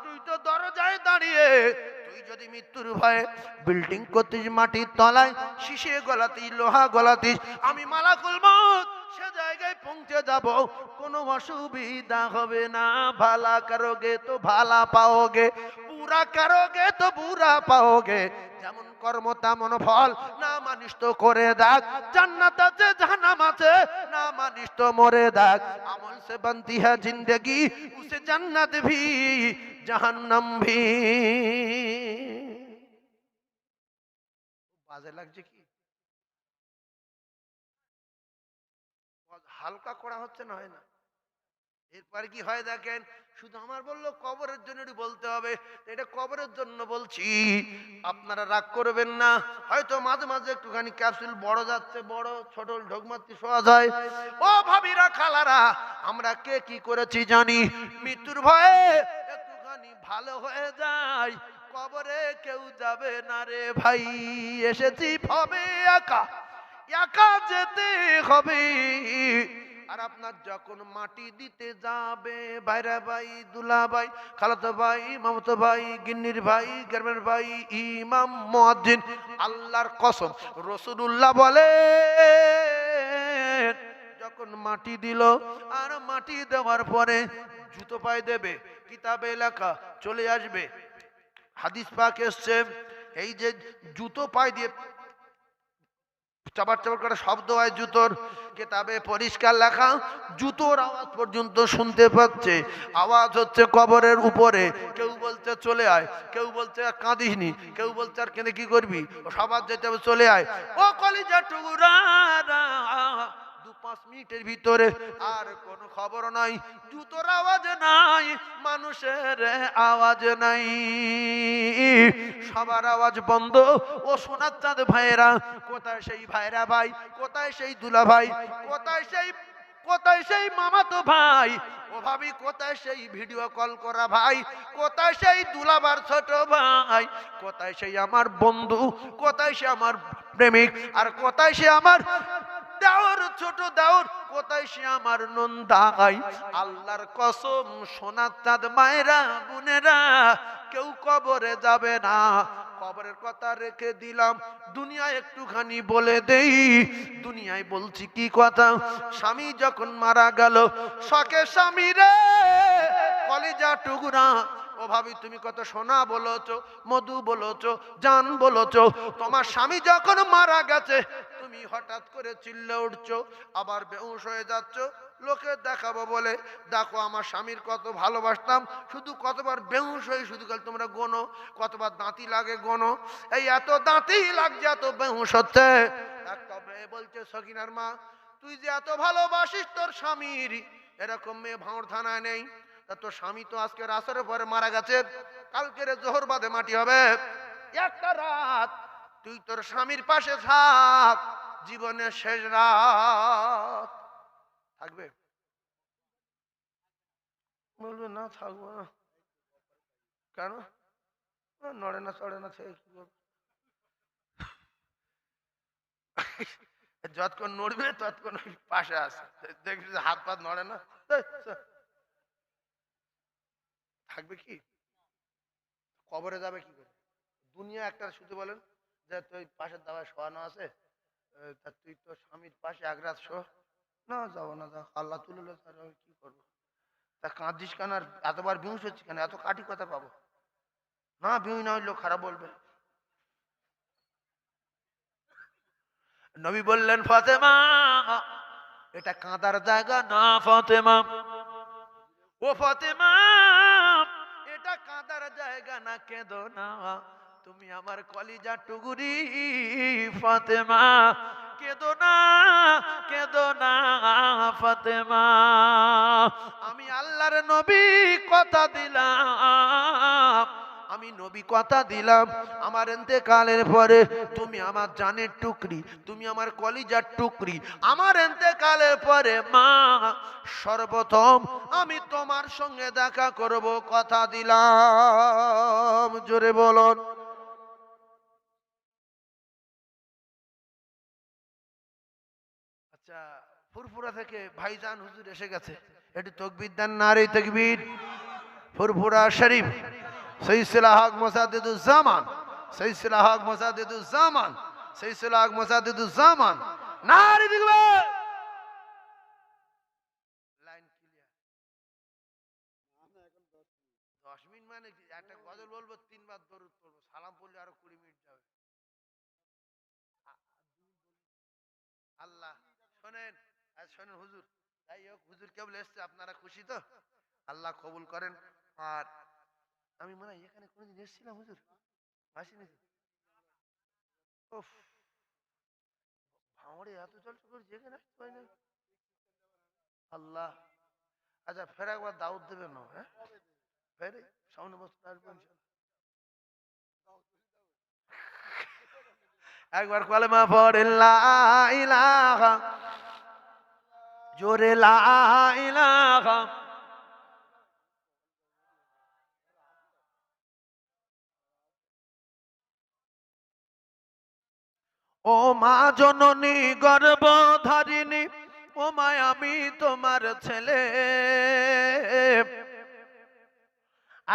Speaker 1: তুই তো দরজায় দাঁড়িয়ে, তুই যদি মৃত্যুর ভয়ে বিল্ডিং করতিস মাটির তলায়, শিশে গলাতিস, লোহা গলাতিস, আমি মালাকুল মউত সে জায়গায় পৌঁছে যাব, কোনো অসুবিধা হবে না। ভালা করোগে তো ভালা পাওগে, বুরা করোগে তো বুরা পাওগে। যেমন কর্ম তেমন ফল, না মানিস তো করে দেখ, জান্নাত আছে জাহান্নাম আছে, না মানিস তো মরে দেখ। আমল সে बनती है जिंदगी, उसे जन्नत भी জাহান্নাম भी। বাজে লাগছে কি? হালকা করা হচ্ছে না, হয় না? এরপর কি হয় দেখেন, শুধু আমার বললো কবরের জন্য বলতে হবে, এটা কবরের জন্য বলছি, আপনারা রাগ করবেন না। হয়তো মাঝে মাঝে একটুখানি ক্যাপসুল বড় যাচ্ছে, বড় ছোট ঢোকমাত্রি শোয়া যায়। ও ভাবিরা, খালারা, আমরা কে কি করেছি জানি, মৃত্যুর ভয়ে একটুখানি ভালো হয়ে যায়, কবরে কেউ যাবে না রে ভাই। এসেছি হবে একা, একা যেতে হবে। আর আপনার যখন মাটি দিতে যাবে, ভাইরা ভাই, দুলা ভাই, খালাতো ভাই, মামাতো ভাই, গিন্নির ভাই, গ্রামের ভাই, ইমাম, মুয়াজ্জিন, আল্লাহর কসম রাসূলুল্লাহ বলে, যখন মাটি দিল, আর মাটি দেওয়ার পরে জুতো পায়ে দেবে, কিতাবে লেখা চলে আসবে, হাদিস পাক এসছে, এই যে জুতো পায়ে দিয়ে চাবার চাবার করে শব্দ হয় জুতোর, কিতাবে পরিষ্কার লেখা, জুতোর আওয়াজ পর্যন্ত শুনতে পাচ্ছে। আওয়াজ হচ্ছে কবরের উপরে। কেউ বলছে চলে আয়, কেউ বলছে আর কাঁদিসনি, কেউ বলছে আর কেঁদে কি করবি, সবার যেতে হবে চলে আয়। ও কলিজা টুকরা, 2-5 মিনিটের ভিতরে আর কোনো খবর নাই, জুতোর আওয়াজ নাই, মানুষের আওয়াজ নাই, সবার আওয়াজ বন্ধ। ও সোনার চাঁদ ভাইয়েরা, কোথায় সেই ভাইরা ভাই, কোথায় সেই দুলা ভাই, কোথায় সেই মামাতো ভাই, ও ভাবি কোথায় সেই ভিডিও কল করা ভাই, কোথায় সেই দুলাবার ছোট ভাই, কোথায় সেই আমার বন্ধু, কোথায় সে আমার প্রেমিক, আর কোথায় সে আমার দেওর, ছোট দেওর, কোথায় সে আমার নন্দাই। আল্লাহর কসম, সোনার চাঁদ মায়েরা, বোনেরা, কেউ কবরে যাবে না। কবরের কথা রেখে দিলাম, দুনিয়ায় একটুখানি বলে দেই। দুনিয়ায় বলছি কি কথা, স্বামী যখন মারা গেল, শখে স্বামী রে, কলিজা টুকরা, ও ভাবি তুমি কত সোনা বলেছো, মধু বলেছো, জান বলেছো, তোমার স্বামী যখন মারা গেছে, তুমি হঠাৎ করে চিল্লে উঠছো, আবার বেহুশ হয়ে যাচ্ছ, লোকে দেখাবো বলে। দেখো আমার স্বামীর কত ভালোবাসতাম, শুধু কতবার বেহুশ হয়ে, শুধু কাল তোমরা গোনো, কতবার দাঁতি লাগে গোনো, এই এত দাঁতি লাগছে, এত বেহুশ হচ্ছে। একটা মেয়ে বলছে, সকিনার মা, তুই যে এত ভালোবাসিস তোর স্বামীর, এরকম মেয়ে ভাঁড় থানায় নেই। তা তোর স্বামী তো আজকে আসরের পরে মারা গেছে, কালকের জোহর বাদে মাটি হবে, একটা রাত তুই তোর স্বামীর পাশে থাক, জীবনের শেষ রাত। থাকবে? বলবে না থাকবো না। কেন? নড়ে না চড়ে না থেকে কি করবে? যতক্ষণ নড়বে ততক্ষণ ওই পাশে আছে, দেখবি যে হাত পাত নড়ে না, থাকবে কি? কবরে যাবে কি করে? দুনিয়া একটা শুধু বলেন যে তুই পাশের দাওয়ায় শোয়ানো আছে, তা তুই তো স্বামীর পাশে এক রাত শো। না যাবো না, যাও, আল্লাহ তুলে তার আমি কি করবো? তা কাঁদিস কেন আর এতবার বিহুস হচ্ছে কেন? এত কাটি কথা পাবো না, বিহু না হইলেও খারাপ বলবে। নবী বললেন ফাতেমা এটা কাঁদার জায়গা না ফাতেমা, ও ফাতেমা এটা কাঁদার জায়গা না, কেঁদো না, তুমি আমার কলিজা টুগুরি ফাতেমা, কেঁদো না, কেঁদো না ফাতেমা। আমি আল্লাহর নবী কথা দিলাম, আমি নবী কথা দিলাম, আমার ইন্তেকালের পরে তুমি আমার জানের টুকরি, তুমি আমার কলিজার টুকরি, আমার ইন্তেকালের পরে মা সর্বপ্রথম আমি তোমার সঙ্গে দেখা করব, কথা দিলাম। জোরে বলুন। আচ্ছা, ফুরফুরা থেকে ভাইজান হুজুর এসে গেছে, এটি তাকবীর দেন, নারে তাকবীর। ফুরফুরা শরীফ সিলসিলা হক মুসাদ্দিদুজ্জামান, সিলসিলা হক মুসাদ্দিদুজ্জামান, সিলসিলা হক মুসাদ্দিদুজ্জামান, নারে তাকবীর। Line clear? 10 মিনিট মানে কি? একটা গজল বলবো, 3 বার দরুদ পড়বো, সালাম পড়লে আরো 20 মিনিট যাবে। আল্লাহ শোনেন, শোনেন হুজুর, যাই হোক হুজুর কেবল এসছে, আপনারা খুশি তো? আল্লাহ কবুল করেন। আর আমি মনে হয় এখানে কোনোদিন এসেছিলাম হুজুর, আসিনি তো? ওফ, ভাঙড়ে এত জলসা করেছি, এখানে আসতে পারি না। আল্লাহ, আচ্ছা ফের একবার দাউদ দেবেন না? হ্যাঁ ফের সামনে বছর আসবো ইনশাল্লাহ। একবার কলেমা পড়ে লা ইলাহা, জোরে লা ইলাহা। ও মা জননী গর্ভধারিণী, ও মা আমি তোমার ছেলে,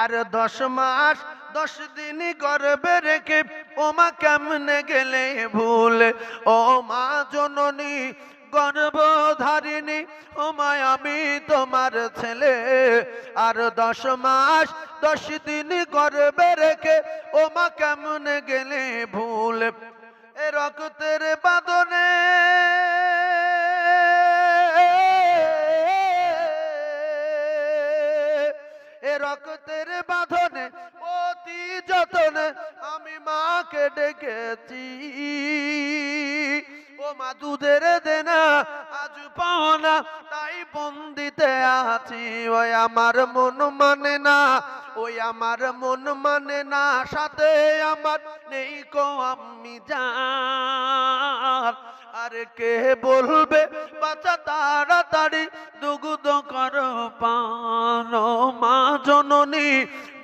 Speaker 1: আর 10 মাস 10 দিন গর্ভে রেখে ও মা কেমনে গেলে ভুলে, ও মা জননী গর্ভধারিণী, ও মা আমি তোমার ছেলে, আর 10 মাস 10 দিন গর্ভে রেখে ও মা কেমনে গেলে ভুলে, এ রক্তের বাঁধনে এ রক্তের বাঁধনে অতি যতনে আমি মাকে ডেকেছি, ও মা দুধের দেনা আজ পাও না, তাই বন্দিতে আছি, ওই আমার মন মানে না, ওই আমার মন মানে না, সাথে আমার নেই কো আমি জান, আরে কে বলবে বাচ্চা তাড়াতাড়ি দুগ্ধ কর পান, মা জননী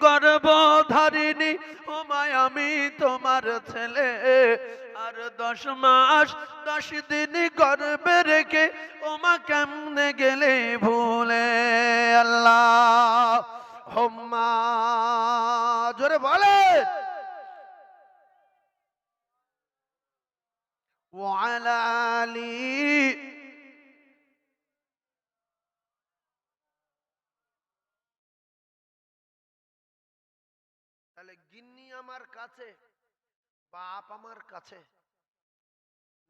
Speaker 1: গর্ভধারিণী, ও মা আমি তোমার ছেলে, আর 10 মাস 10 দিন গর্ভে রেখে ও মা কেমনে গেলে ভুলে। আল্লাহ হুম্মা, জোরে বলে ওয়ালা আলি। তাহলে গিন্নি আমার কাছে, বাপ আমার কাছে,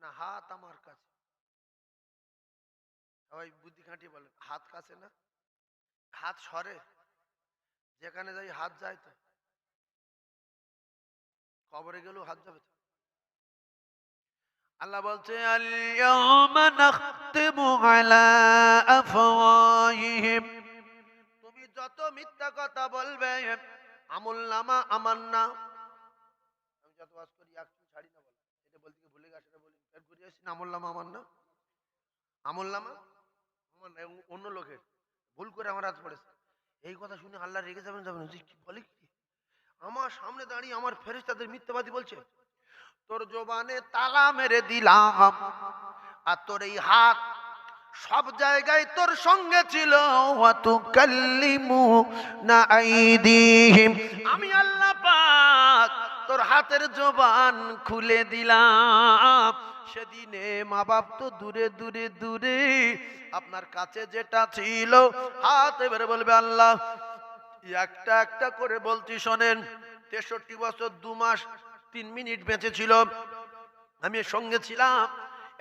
Speaker 1: না হাত আমার কাছে? সবাই বুদ্ধি খাটিয়ে বলেন, হাত কাছে না? হাত সরে, যেখানে যাই হাত যায় তো, কবরে গেলেও হাত যাবে তো। আল্লাহ বলছে আল-ইয়াওমা নাখতিমু আলা আফওয়াহিহিম, তুমি যত কথা বলবে আমুলনামা আমার না। আমি যত ওয়াজ করি একটু ছাড়ি না, বল এটা বলতে গিয়ে ভুলে গেছে, বলি ফের ঘুরে আসি না, আমুলনামা আমার না, আমুলনামা আমার না, অন্য লোকের। ভুল করে আমার হাত পড়েছে। এই কথা শুনে আল্লাহ রেগে যাবেন, যাবেন কি বলে কি? আমার সামনে দাঁড়িয়ে আমার ফেরেশতাদের মিথ্যাবাদী বলছে, তোর জবানে তালা মেরে দিলাম, আর তোর এই হাত সব জায়গায় তোর সঙ্গে ছিল, আমি আল্লাহ পাক তোর হাতের জবান খুলে দিলাম। সেদিনে মা বাপ তো দূরে দূরে দূরে, আপনার কাছে যেটা ছিল হাত এবারে বলবে আল্লাহ। একটা একটা করে বলছি শোনেন, 63 বছর 2 মাস 3 মিনিট বেঁচে ছিল, আমি সঙ্গে ছিলাম।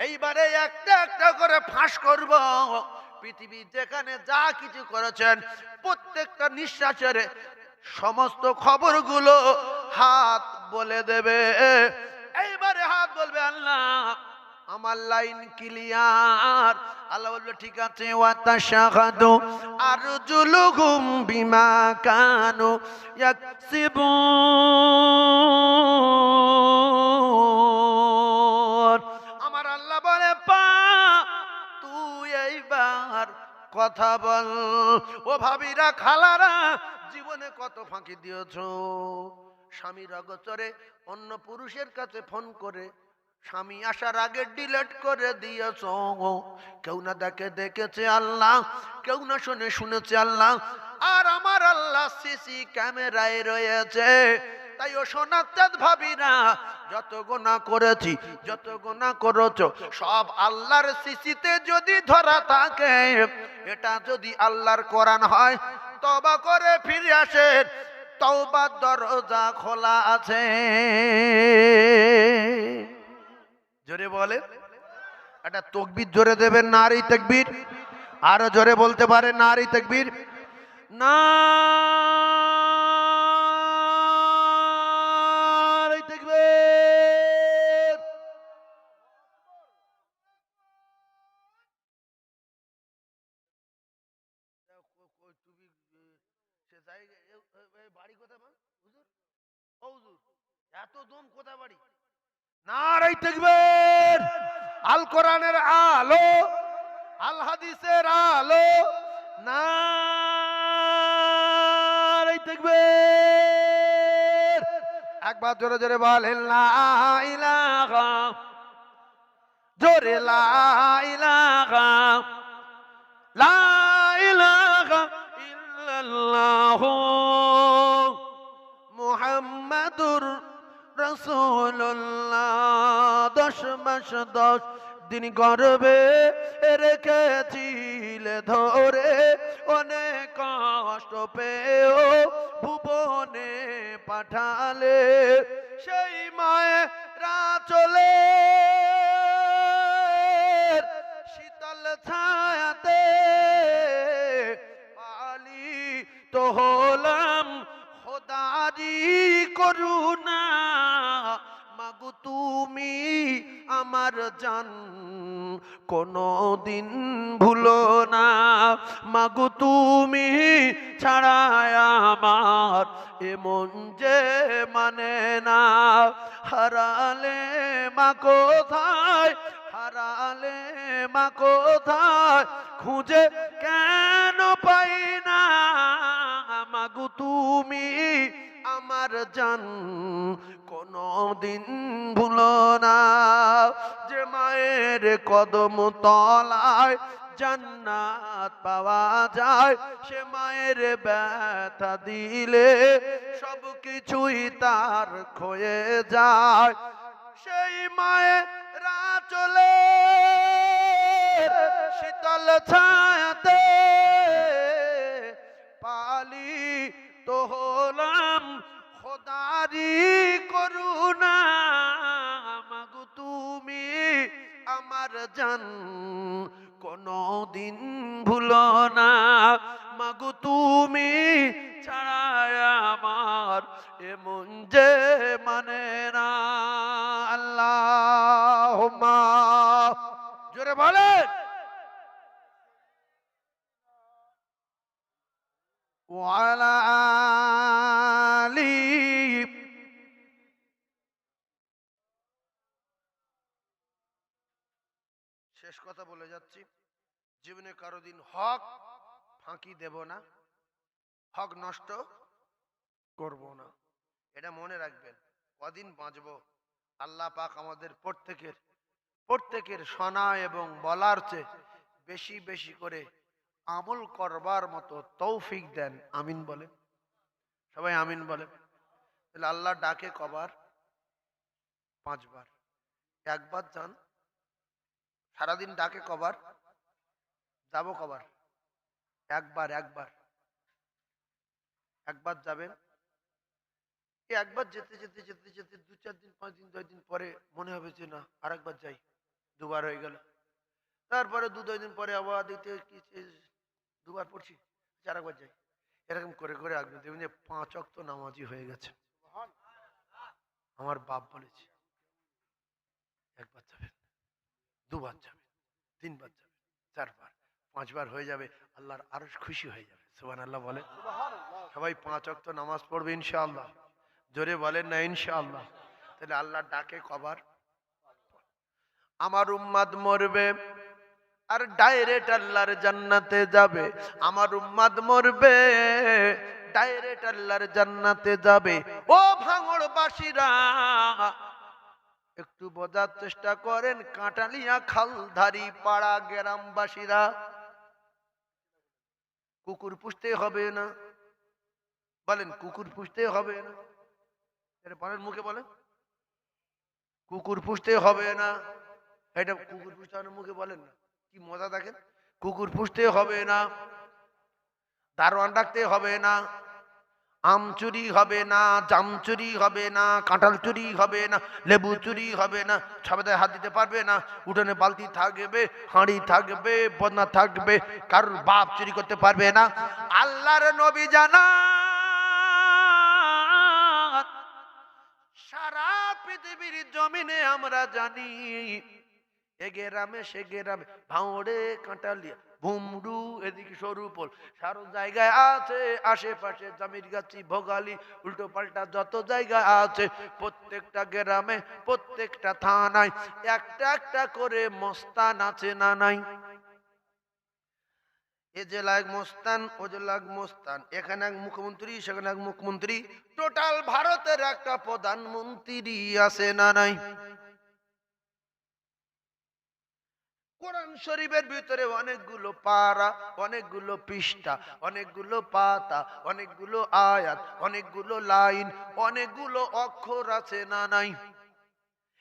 Speaker 1: এইবারে একটা একটা করে ফাঁস করব। পৃথিবী যেখানে যা কিছু করেছেন প্রত্যেকটা নিঃশ্বাসের সমস্ত খবরগুলো হাত বলে দেবে। এইবারে হাত বলবে আল্লাহ আমার লাইন ক্লিয়ার। আল্লাহ বলবে ঠিক আছে, ওয়াতাশাহাদু আরজুলুহুম বিমা কানু ইয়াকসিবুন। আমার আল্লাহ বলে পা তুই এইবার কথা বল। ও ভাবিরা, খালারা, জীবনে কত ফাঁকি দিয়েছো। স্বামীর অগোচরে অন্য পুরুষের কাছে ফোন করে স্বামী আসার আগে ডিলিট করে দিয়েছ। কেউ না দেখে দেখেছে আল্লাহ, কেউ না শুনে শুনেছে আল্লাহ, আর আমার আল্লাহ সিসি ক্যামেরায় রয়েছে। তাই ও সোনার চাঁদ ভাবিরা, যত গুনাহ করেছি, যত গুনাহ করেছো, সব আল্লাহর সিসিতে যদি ধরা থাকে, এটা যদি আল্লাহর কোরআন হয়, তওবা করে ফিরে আসেন, তওবার দরজা খোলা আছে। জোরে বলে একটা তাকবীর জোরে দেবেন, নারী তাকবীর। আরো জোরে বলতে পারে নারী তাকবীর। নারী তাকবীর। বাড়ি কোথায় মা? হুজুর, ও হুজুর, এত দম কোথায় বাড়ি? নারী তাকবীর। আল কোরআনের আলো, আল হাদিসের আলো, নারী তাকবীর। একবার জোরে জোরে বলেন লা ইলাহা, জোরে লা ইলাহা, লা ইলাহা ইল্লাল্লাহ মুহাম্মাদুর রাসূলুল্লাহ। 10 মাস 10 দিন গর্ভে রেখেছিলে ধরে, অনেক কষ্ট পেয়েও ভুবনে পাঠালে, সেই মায়েরা চলে শীতল ছায়াতে পালিত হলাম খোদারি করুণা। মাগো তুমি আমার জান কোনদিন ভুলো না, মাগো তুমি ছাড়ায় আমার এমন যে মানে না। হারালে মা কোথায়, হারালে মা কোথায়, খুঁজে কেন পাই না, মাগো তুমি আমার জান কোনদিন ভুলো না। যে মায়ের কদম তলায় জান্নাত পাওয়া যায়, সে মায়ের ব্যথা দিলে সব কিছুই তার ক্ষয়ে যায়। সেই মায়েরা চলে শীতল ছায়াতে পালিত হলাম খোদারি করুণা। মাগো তুমি আমার জান কোনদিন ভুলো না, মাগো তুমি ছাড়ায় আমার এমন যে মানে না। আল্লাহুম্মা, জোরে বলেন, ওয়া আলা যাচ্ছি, জীবনে কারো দিন হক ফাঁকি দেব না, হক নষ্ট করব না, এটা মনে রাখবেন। কদিন বাঁচবো, আল্লাহ পাক আমাদের প্রত্যেকের শোনা এবং বলার চেয়ে বেশি বেশি করে আমল করবার মতো তৌফিক দেন। আমিন বলে, সবাই আমিন বলে। তাহলে আল্লাহ ডাকে কবার? 5 বার। একবার যান, সারাদিন ডাকে কবার? যাব কবার? একবার। একবার যাবেন, একবার যেতে যেতে যেতে যেতে 2-4 দিন 5 দিন 10 দিন পরে মনে হবে যে না আরেকবার যাই, 2 বার হয়ে গেল। তারপরে 2-2 দিন পরে আবার দেখতে কি 2 বার পড়ছি, আরেকবার যাই। এরকম করে করে আসবেন, দেখবেন যে 5 ওয়াক্ত নামাজি হয়ে গেছে। আমার বাপ বলেছে একবার যাবেন, 2 বার যাবেন, 3 বার যাবেন, 4 বার, 5 বার হয়ে যাবে, আল্লাহর আরশ খুশি হয়ে যাবে। সুবহানাল্লাহ বলে। সবাই 5 ওয়াক্ত নামাজ পড়বে ইনশাআল্লাহ। জোরে বলেন না ইনশাআল্লাহ। তাহলে আল্লাহ ডাকে কবার? আমার উম্মাদ মরবে আর ডাইরেক্ট আল্লাহর জান্নাতে যাবে। আমার উম্মাদ মরবে ডাইরেক্ট আল্লাহর জান্নাতে যাবে। ও ভাঙড়বাসীরা, একটু বোঝার চেষ্টা করেন। কাঁটালিয়া খালধারি পাড়া গ্রামবাসীরা, কুকুর পুষতে হবে না? বলেন কুকুর পুষতে হবে না? এটা বলেন, মুখে বলেন কুকুর পুষতে হবে না। এটা কুকুর পুষতে হবে না, মুখে বলেন না। কি মজা দেখেন। কুকুর পুষতে হবে না, দারোয়ান রাখতে হবে না, আম চুরি হবে না, জাম চুরি হবে না, কাঁঠাল চুরি হবে না, লেবু চুরি হবে না, সবাই হাত দিতে পারবে না, উঠোনে বালতি থাকবে, হাঁড়ি থাকবে, বদনা থাকবে, কারোর বাপ চুরি করতে পারবে না। আল্লাহর নবী জানা সারা পৃথিবীর জমিনে আমরা জানি, এ গ্রামে সে গ্রামে, ভাঁড়ে কাঁটালিয়া ভুমরু এদিকে সরুপল, সারো জায়গায় আছে, আশেপাশে জামিরগাছি ভোগালী উল্টো পাল্টা যত জায়গা আছে, প্রত্যেকটা গ্রামে প্রত্যেকটা থানায় একটা একটা করে মস্তান আছে না নাই? এ জেলায় মস্তান, ও জেলায় মস্তান, এখানে এক মুখ্যমন্ত্রী, সেখানে এক মুখ্যমন্ত্রী, টোটাল ভারতের একটা প্রধানমন্ত্রী আছে না নাই? কোরআন শরীফের ভিতরে অনেকগুলো পারা, অনেকগুলো পৃষ্ঠা, অনেকগুলো পাতা, অনেকগুলো আয়াত, অনেকগুলো লাইন, অনেকগুলো অক্ষর আছে না নাই?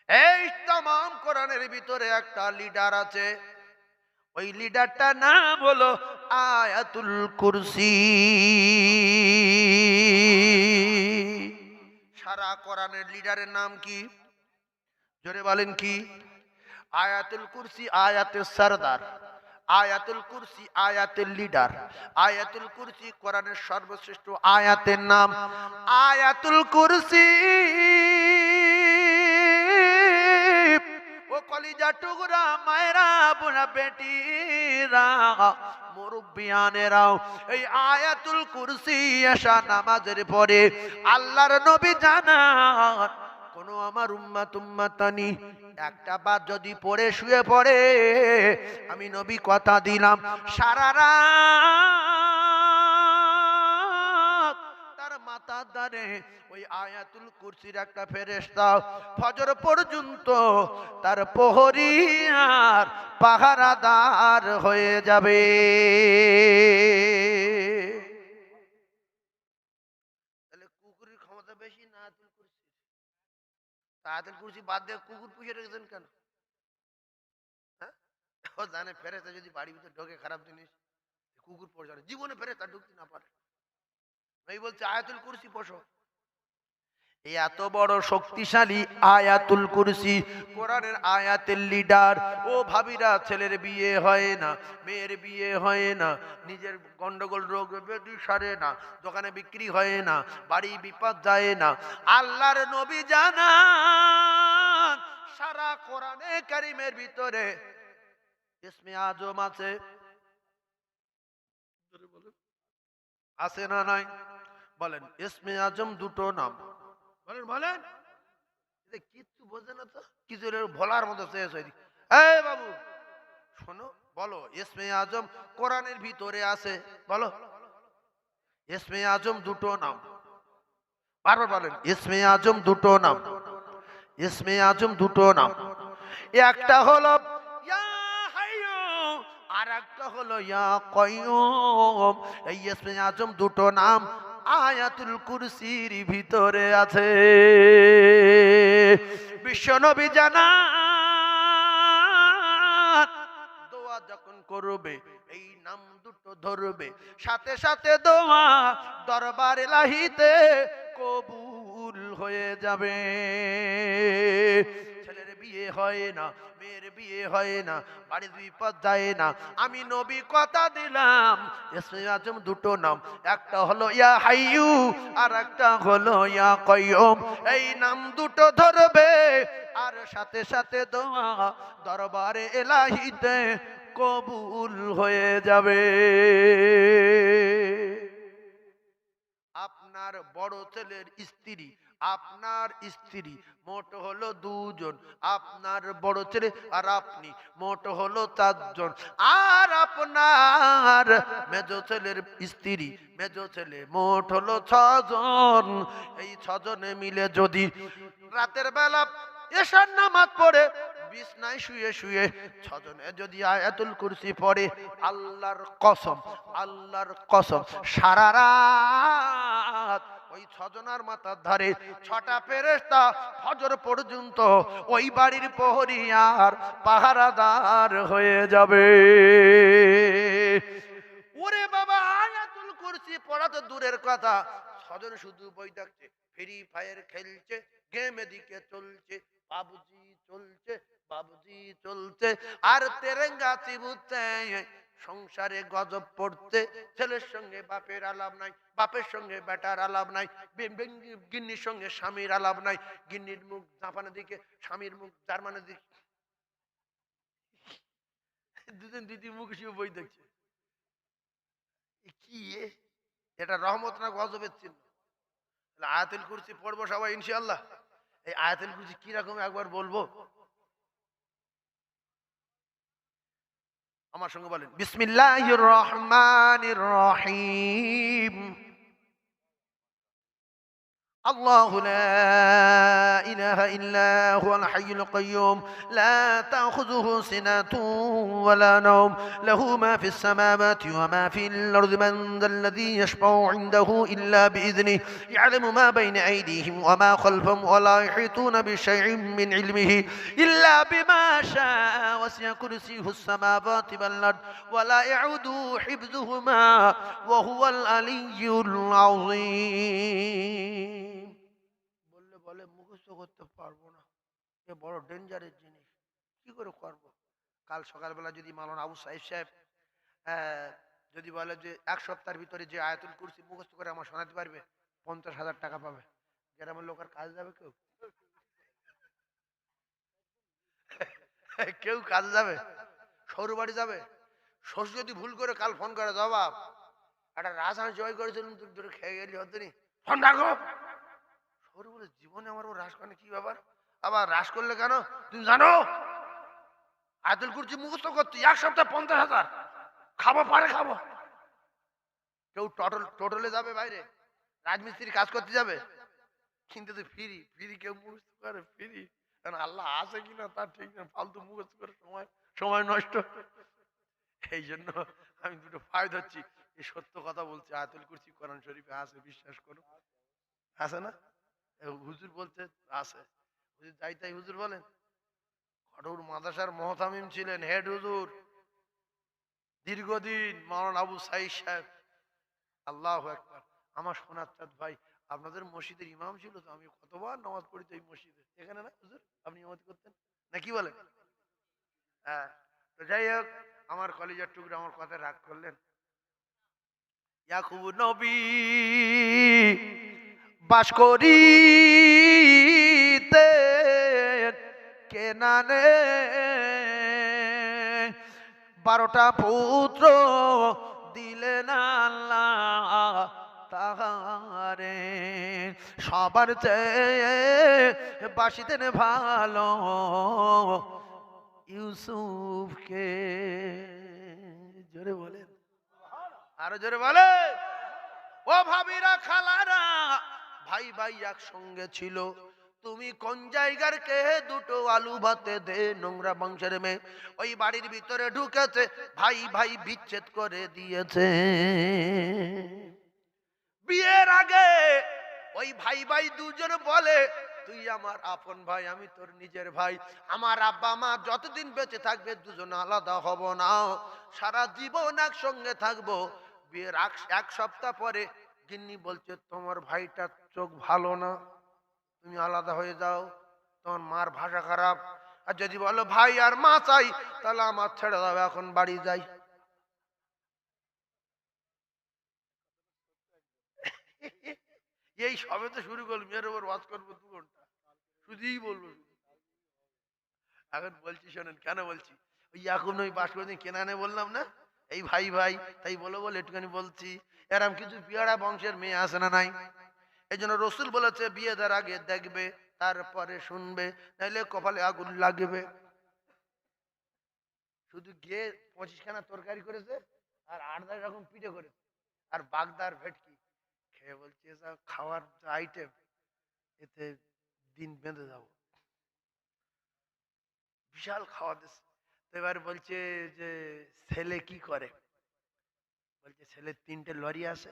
Speaker 1: এই তামাম কোরআনের ভিতরে একটা লিডার আছে, ওই লিডারটার নাম হলো আয়াতুল কুরসি। সারা কোরআনের লিডারের নাম কি? জোরে বলেন কি? আয়াতুল কুরসি আয়াতের সরদার, আয়াতুল কুরসি আয়াতের লিডার, আয়াতুল কুরসি কোরআনের সর্বশ্রেষ্ঠ আয়াতের নাম। আয়াতুল কুরসি ও কলিজা টুকরা মায়েরা, বোনা বেটিরা, মুরব্বিয়ানেরাও, এই আয়াতুল কুরসি এশা নামাজের পরে আল্লাহর নবী জানান, কোন আমার উম্মাতানি একটা বার যদি পড়ে শুয়ে পড়ে, আমি নবী কথা দিলাম সারা রাত তার মাথার দ্বারে ওই আয়াতুল কুরসির একটা ফেরেশতা ফজর পর্যন্ত তার প্রহরী আর পাহারাদার হয়ে যাবে। তাহলে কুকুরের ক্ষমতা বেশি না আয়াতুল কুরসি? আয়াতুল কুরসি বাদ দিয়ে কুকুর পুষে রেখেছেন কেন? হ্যাঁ, ও জানে ফেরেশতা যদি বাড়ির ভিতরে ঢোকে খারাপ জিনিস, কুকুর পড়ে যাবে, জীবনে ফেরেশতা ঢুকতে না পারে। এই বলছে আয়াতুল কুরসি পোষো। এই এত বড় শক্তিশালী আয়াতুল কুরসি, কোরআনের আয়াতের লিডার। ও ভাবিরা, ছেলের বিয়ে হয় না, মেয়ের বিয়ে হয় না, নিজের গন্ডগোল রোগ ব্যাধি সারে না, দোকানে বিক্রি হয় না, বাড়ি বিপদ যায় না, আল্লাহর নবী জানান সারা কোরআনে কারিমের ভিতরে ইসমে আজম আছে, আছে না নাই? বলেন ইসমে আজম দুটো নাম, বলেন বলেন। কিচ্ছু বোঝে না তো, কিছু ভোলার মতো শেষ হয়ে। এই বাবু শোনো, বলো ইসমে আজম কোরআনের ভিতরে আছে, বলো ইসমে আজম দুটো নাম, বারবার বলেন ইসমে আজম দুটো নাম, ইসমে আজম দুটো নাম, একটা হলো ইয়া হাইয়ু আর একটা হলো ইয়া কাইয়ুম। এই ইসমে আজম দুটো নাম আয়াতুল কুরসির ভিতরে আছে। বিশ্বনবী জানান দোয়া যখন করবে এই নাম দুটো ধরবে, সাথে সাথে দোয়া দরবার ইলাহিতে কবুল হয়ে যাবে। ছেলের বিয়ে হয় না, মেয়ের বিয়ে হয় না, বাড়ি দুই পথ যায় না, আমি নবী কথা দিলাম ইসমে আজম দুটো নাম, একটা হলো ইয়া হাইয়ু আর একটা হলো ইয়া কাইয়ুম। এই নাম দুটো ধরবে আর সাথে সাথে দোয়া দরবারে ইলাহিতে কবুল হয়ে যাবে। আপনার বড় ছেলের স্ত্রী, আপনার স্ত্রী মোট হলো দুজন, আপনার বড় ছেলে আর আপনি মোট হলো চারজন, আর আপনার মেজ ছেলের স্ত্রী মেজ ছেলে মোট হলো ছজন। এই ছজনে মিলে যদি রাতের বেলা এশার নামাজ পড়ে বিছনায় শুয়ে শুয়ে ছজনে যদি আয়াতুল কুরসি পড়ে, আল্লাহর কসম, আল্লাহর কসম সারা রাত ওই ছজনার মাথার ধারে ছটা ফেরেশতা ফজর পর্যন্ত ওই বাড়ির প্রহরী আর পাহারাদার হয়ে যাবে। ওরে বাবা, আয়াতুল কুরসি পড়া তো দূরের কথা, ছজন শুধু বই দেখছে, ফ্রি ফায়ার খেলছে, গেম এদিকে চলছে, পাবজি চলছে, পাবজি চলছে, আর তেরেঙ্গা চিবুতে সংসারে গজব পড়তে, ছেলের সঙ্গে বাপের আলাপ নাই, বাপের সঙ্গে বেটার আলাপ নাই, গিন্নির সঙ্গে স্বামীর আলাপ নাই, গিন্নির মুখ জাপানের দিকে, স্বামীর মুখ জার্মানের দিকে, দুদিন দিদি মুখ শুয়ে বই দেখছে। কি এটা রহমত না গজবের চিহ্ন? আয়াতুল কুরসি পড়বো সবাই ইনশাআল্লাহ। এই আয়াতুল কুরসি কি রকম একবার বলবো, আমার সঙ্গে বলেন বিসমিল্লাহির রহমানির রহিম। الله لا إله إلا هو الحي القيوم لا تأخذه سنة ولا نوم له ما في السماوات وما في الأرض من ذا الذي يشفع عنده إلا بإذنه يعلم ما بين أيديهم وما خلفهم ولا يحيطون بشيء من علمه إلا بما شاء وسع كرسيه السماوات والأرض ولا يعود حفظهما وهو العلي العظيم। বলে মুখস্থ করতে পারবো না, এ বড় ডেঞ্জারের জিনিস, কি করে করবো? কাল সকালবেলা যদি মাওলানা আবু সাইদ সাহেব যদি বলে যে এক সপ্তাহের ভিতরে যে আয়াতুল কুরসি মুখস্থ করে আমার শোনাতে পারবে 50,000 টাকা পাবে, গ্রামের লোক আর কাজ যাবে? কেউ কাজ যাবে? সরু বাড়ি যাবে? শ্বশুর যদি ভুল করে কাল ফোন করে, জবাব একটা রাজহাঁস জয় করেছিলাম, তুই দুটো খেয়ে গেলি, হতনি ফোন রাখো। সরু বলে জীবনে আমার ও রাস করে কি ব্যাপার? আবার রাস করলে কেন তুমি জানো? আয়াতুল কুরসি মুখস্থ করতে এক সপ্তাহ 50,000 খাবো, পারে খাবো। কেউ টোটলে যাবে, বাইরে রাজমিস্ত্রি কাজ করতে যাবে, কিন্তু তুই ফ্রি ফ্রি, কেউ মুখস্থ করে ফ্রি, কারণ আল্লাহ আছে কিনা তার ঠিক না, ফালতু মুখস্থ করে সময় নষ্ট। এই জন্য আমি দুটো ফায়দা হচ্ছি, এই সত্য কথা বলছি, আয়াতুল কুরসি কোরআন শরীফে আছে, বিশ্বাস করো। আছে না? হুজুর বলতে আছে, হুজুর যাই তাই হুজুর বলেন। খড়গপুর মাদ্রাসার মুহতামিম ছিলেন, হেড হুজুর দীর্ঘদিন, মাওলানা আবু সাইদ সাহেব। আল্লাহু আকবার। আমার সোনার চাঁদ ভাই আপনাদের মসজিদের ইমাম ছিল তো, আমি কতবার নামাজ পড়িতে এই মসজিদে, এখানে না হুজুর আপনি নামাজ করতেন না, কি বলেন? হ্যাঁ, তো যাই হোক, আমার কলেজের টুকরা আমার কথা রাগ করলেন। ইয়াকুব নবী বাস করিতে কেনানে 12টা পুত্র দিলেন আল্লাহ তাহারে, সবার চেয়ে বাসিতেন ভালো ইউসুফকে। আরো জোরে বলে। ও ভাবিরা, খালারা, ভাই ভাই একসঙ্গে ছিল। তুমি কোন জায়গার কে? দুটো আলু ভাতে দে। নোংরা বংশের মেয়ে ওই বাড়ির ভিতরে ঢুকেছে, ভাই ভাই বিচ্ছেদ করে দিয়েছে। বিয়ের আগে ওই ভাই ভাই দুজন বলে, তুই আমার আপন ভাই, আমি তোর নিজের ভাই। আমার আব্বা মা যতদিন বেঁচে থাকবে দুজন আলাদা হব না, সারা জীবন একসঙ্গে থাকবো। বিয়ের এক সপ্তাহ পরে গিন্নি বলছে, তোমার ভাইটার চোখ ভালো না, তুমি আলাদা হয়ে যাও, তোমার মার ভাষা খারাপ। আর যদি বলো ভাই আর মা চাই, তাহলে আমার ছেড়ে দাও, এখন বাড়ি যাই। এই সবে তো শুরু করলাম, এর উপর ওয়াজ করবো 2 ঘন্টা, শুধুই বলবো। এখন বলছি শোনেন, কেন বলছি, ওই এখন ওই বাস করে কেনানে বললাম না, এই ভাই ভাই, তাই বলে বলে একটুখানি বলছি। এরম কিছু বিয়ারা বংশের মেয়ে আসে না নাই? এই জন্য রসুল বলেছে, বিয়ে দেওয়ার আগে দেখবে, তারপরে শুনবে, নাইলে কপালে আগুন লাগবে। শুধু গিয়ে 25 খানা তরকারি করেছে আর 8-10 রকম পিঠে করেছে আর বাগদার ভেটকি খেয়ে বলছে, এসব খাওয়ার আইটেম, এতে দিন বেঁধে যাব। বিশাল খাওয়া দিচ্ছে। তো এবার বলছে যে ছেলে কি করে? বলছে ছেলে 3টে লরি আছে,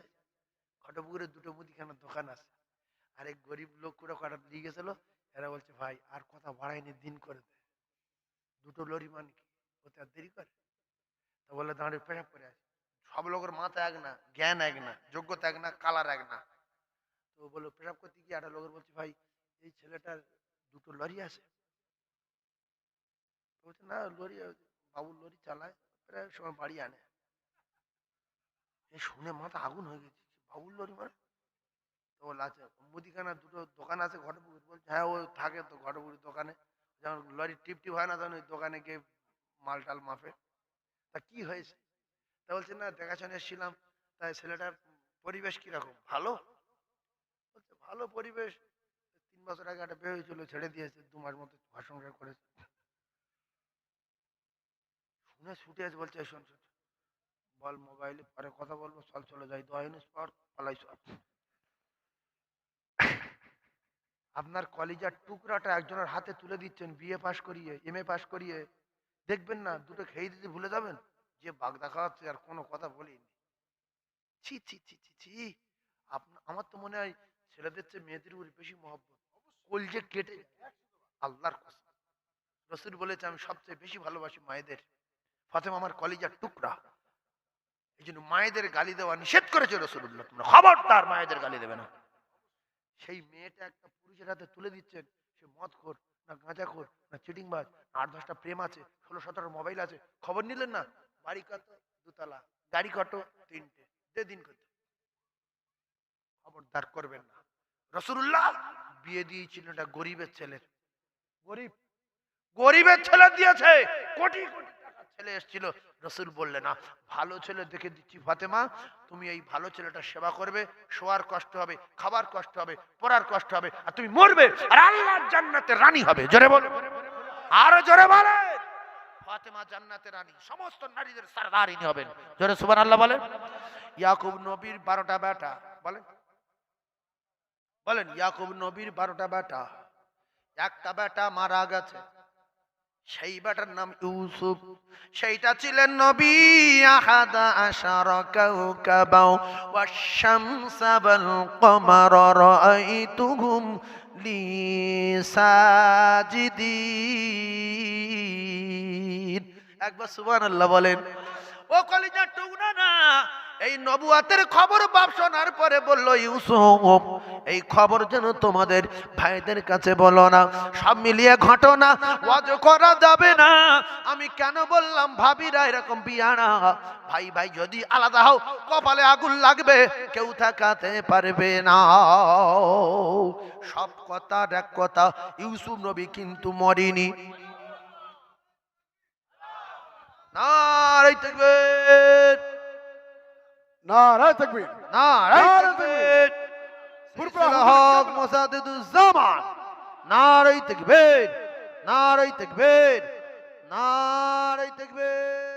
Speaker 1: খটপুকুরে 2টো মুদিখানার দোকান আছে, আর এক গরিব লোক করে কটা দিয়ে গেছিল। এরা বলছে ভাই আর কথা বাড়াইনি, দিন করে দে। 2টো লরি মানে কি, ওতে আর দেরি করে? তো বলে দাঁড়িয়ে পেশাব করে আসে। সব লোকের মাথা এক না, জ্ঞান এক না, যোগ্যতা এক না, কালার এক না। তো বলে পেশাব করতে গিয়ে একটা লোকের বলছে, ভাই এই ছেলেটার 2টো লরি আছে। বলছে না, লরি বাবুর লরি চালায়, প্রায় সময় বাড়ি আনে। এই শুনে মাথা আগুন হয়ে গেছে, বাবুর লরি মানে? তো বলে আচ্ছা, মুদিখানা 2টো দোকান আছে ঘটপুকুর। বলছে হ্যাঁ, ও থাকে তো ঘটপুকুরের দোকানে, যেমন লরি টিপ টিপ হয় না, তখন ওই দোকানে গিয়ে মাল টাল মাপে। তা কি হয়েছে? তা বলছে না, দেখাশোনা এসেছিলাম, তাই ছেলেটার পরিবেশ কিরকম, ভালো? বলছে ভালো পরিবেশ, 3 বছর আগে একটা বিয়ে হয়েছিল, ছেড়ে দিয়েছে, 2 মাস মতো ঘর সংসার করেছে। শুনে ছুটে আছে, বলছে শোন শোন, বল মোবাইলে পরে কথা বলবো, চল চলে যাই, দোয়াইনিস পর পালাই সব। আপনার কলিজার টুকরাটা একজনের হাতে তুলে দিচ্ছেন, বিএ পাশ করিয়ে, এমএ পাশ করিয়ে, দেখবেন না 2টো খেয়ে দিতে ভুলে যাবেন, যে বাগদা খাওয়াচ্ছে আর কোনো কথা বলিনি। ছি ছি ছি ছি ছি। আমার তো মনে হয় ছেলেদের চেয়ে মেয়েদের উপর বেশি মহব্বত, কলজে কেটে যায়। আল্লাহর কসম, রসুল বলেছে আমি সবচেয়ে বেশি ভালোবাসি মায়েদের। ফাতেমা আমার কলিজার টুকরা, এই জন্য মায়েদের গালি দেওয়া নিষেধ করেছে রসুল্লাহ, তোমরা খবরদার মায়েদের গালি দেবে না। সেই মেয়েটা একটা পুরুষের হাতে তুলে দিচ্ছেন, সে মদখোর না গাঁজাখোর না চিটিংবাজ, 8-10টা প্রেম আছে, 16-17 মোবাইল আছে, খবর নিলেন না? বাড়ি কত? 2 তলা, গাড়ি কত? 3টে, দিন কত? খবরদার করবেন না। রাসূলুল্লাহ বিয়ে দিয়েছিলেন একটা গরিবের ছেলের, গরিবের ছেলে দিয়েছে, কোটি কোটি টাকার ছেলে এসেছিল। রাসূল বললেন না, ভালো ছেলে দেখে দিচ্ছি ফাতেমা, তুমি এই ভালো ছেলেটার সেবা করবে, শোয়ার কষ্ট হবে, খাবার কষ্ট হবে, পড়ার কষ্ট হবে, আর তুমি মরবে আর আল্লাহর জান্নাতের রানী হবে। জোরে বলো, আরো জোরে বলেন। ফাতেমা জান্নাতের রানী, সমস্ত নারীদের সরদারিনী হবেন। জোরে সুবহানাল্লাহ বলেন। ইয়াকুব নবীর 12টা বেটা, বলেন বলেন, ইয়াকুব নবীর 12টা বেটা, একটা বেটা মারা গেছে, সেই বেটার নাম ইউসুফ। সেইটা ছিলেন নবী। আহাদা আশারা কাওকাবা ওয়াশ-শামসা ওয়াল কমারা রাআইতুহুম লি সাজিদিন। একবার সুবহানাল্লাহ বলেন। ও কলিজার টুকরা না, এই নবুয়াতের খবর বাপ শোনার পরে বলল, ইউসুফ এই খবর যেন তোমাদের ভাইদের কাছে বলো না। সব মিলিয়ে ঘটনা ওয়াজ করা যাবে না। আমি কেন বললাম ভাবিরা এরকম বিয়ানা, ভাই ভাই যদি আলাদা হও কপালে আগুন লাগবে, কেউ ঠেকাতে পারবে না। সব কথার এক কথা, ইউসুফ নবী কিন্তু মরেনি। নারায়ে তাকবীর,
Speaker 2: নারায়ে তাকবীর,
Speaker 1: নারায়ে তাকবীর। সিলসিলা হক মুসাদ্দিদুজ্জামান, নারায়ে তাকবীর, নারায়ে তাকবীর, নারায়ে তাকবীর।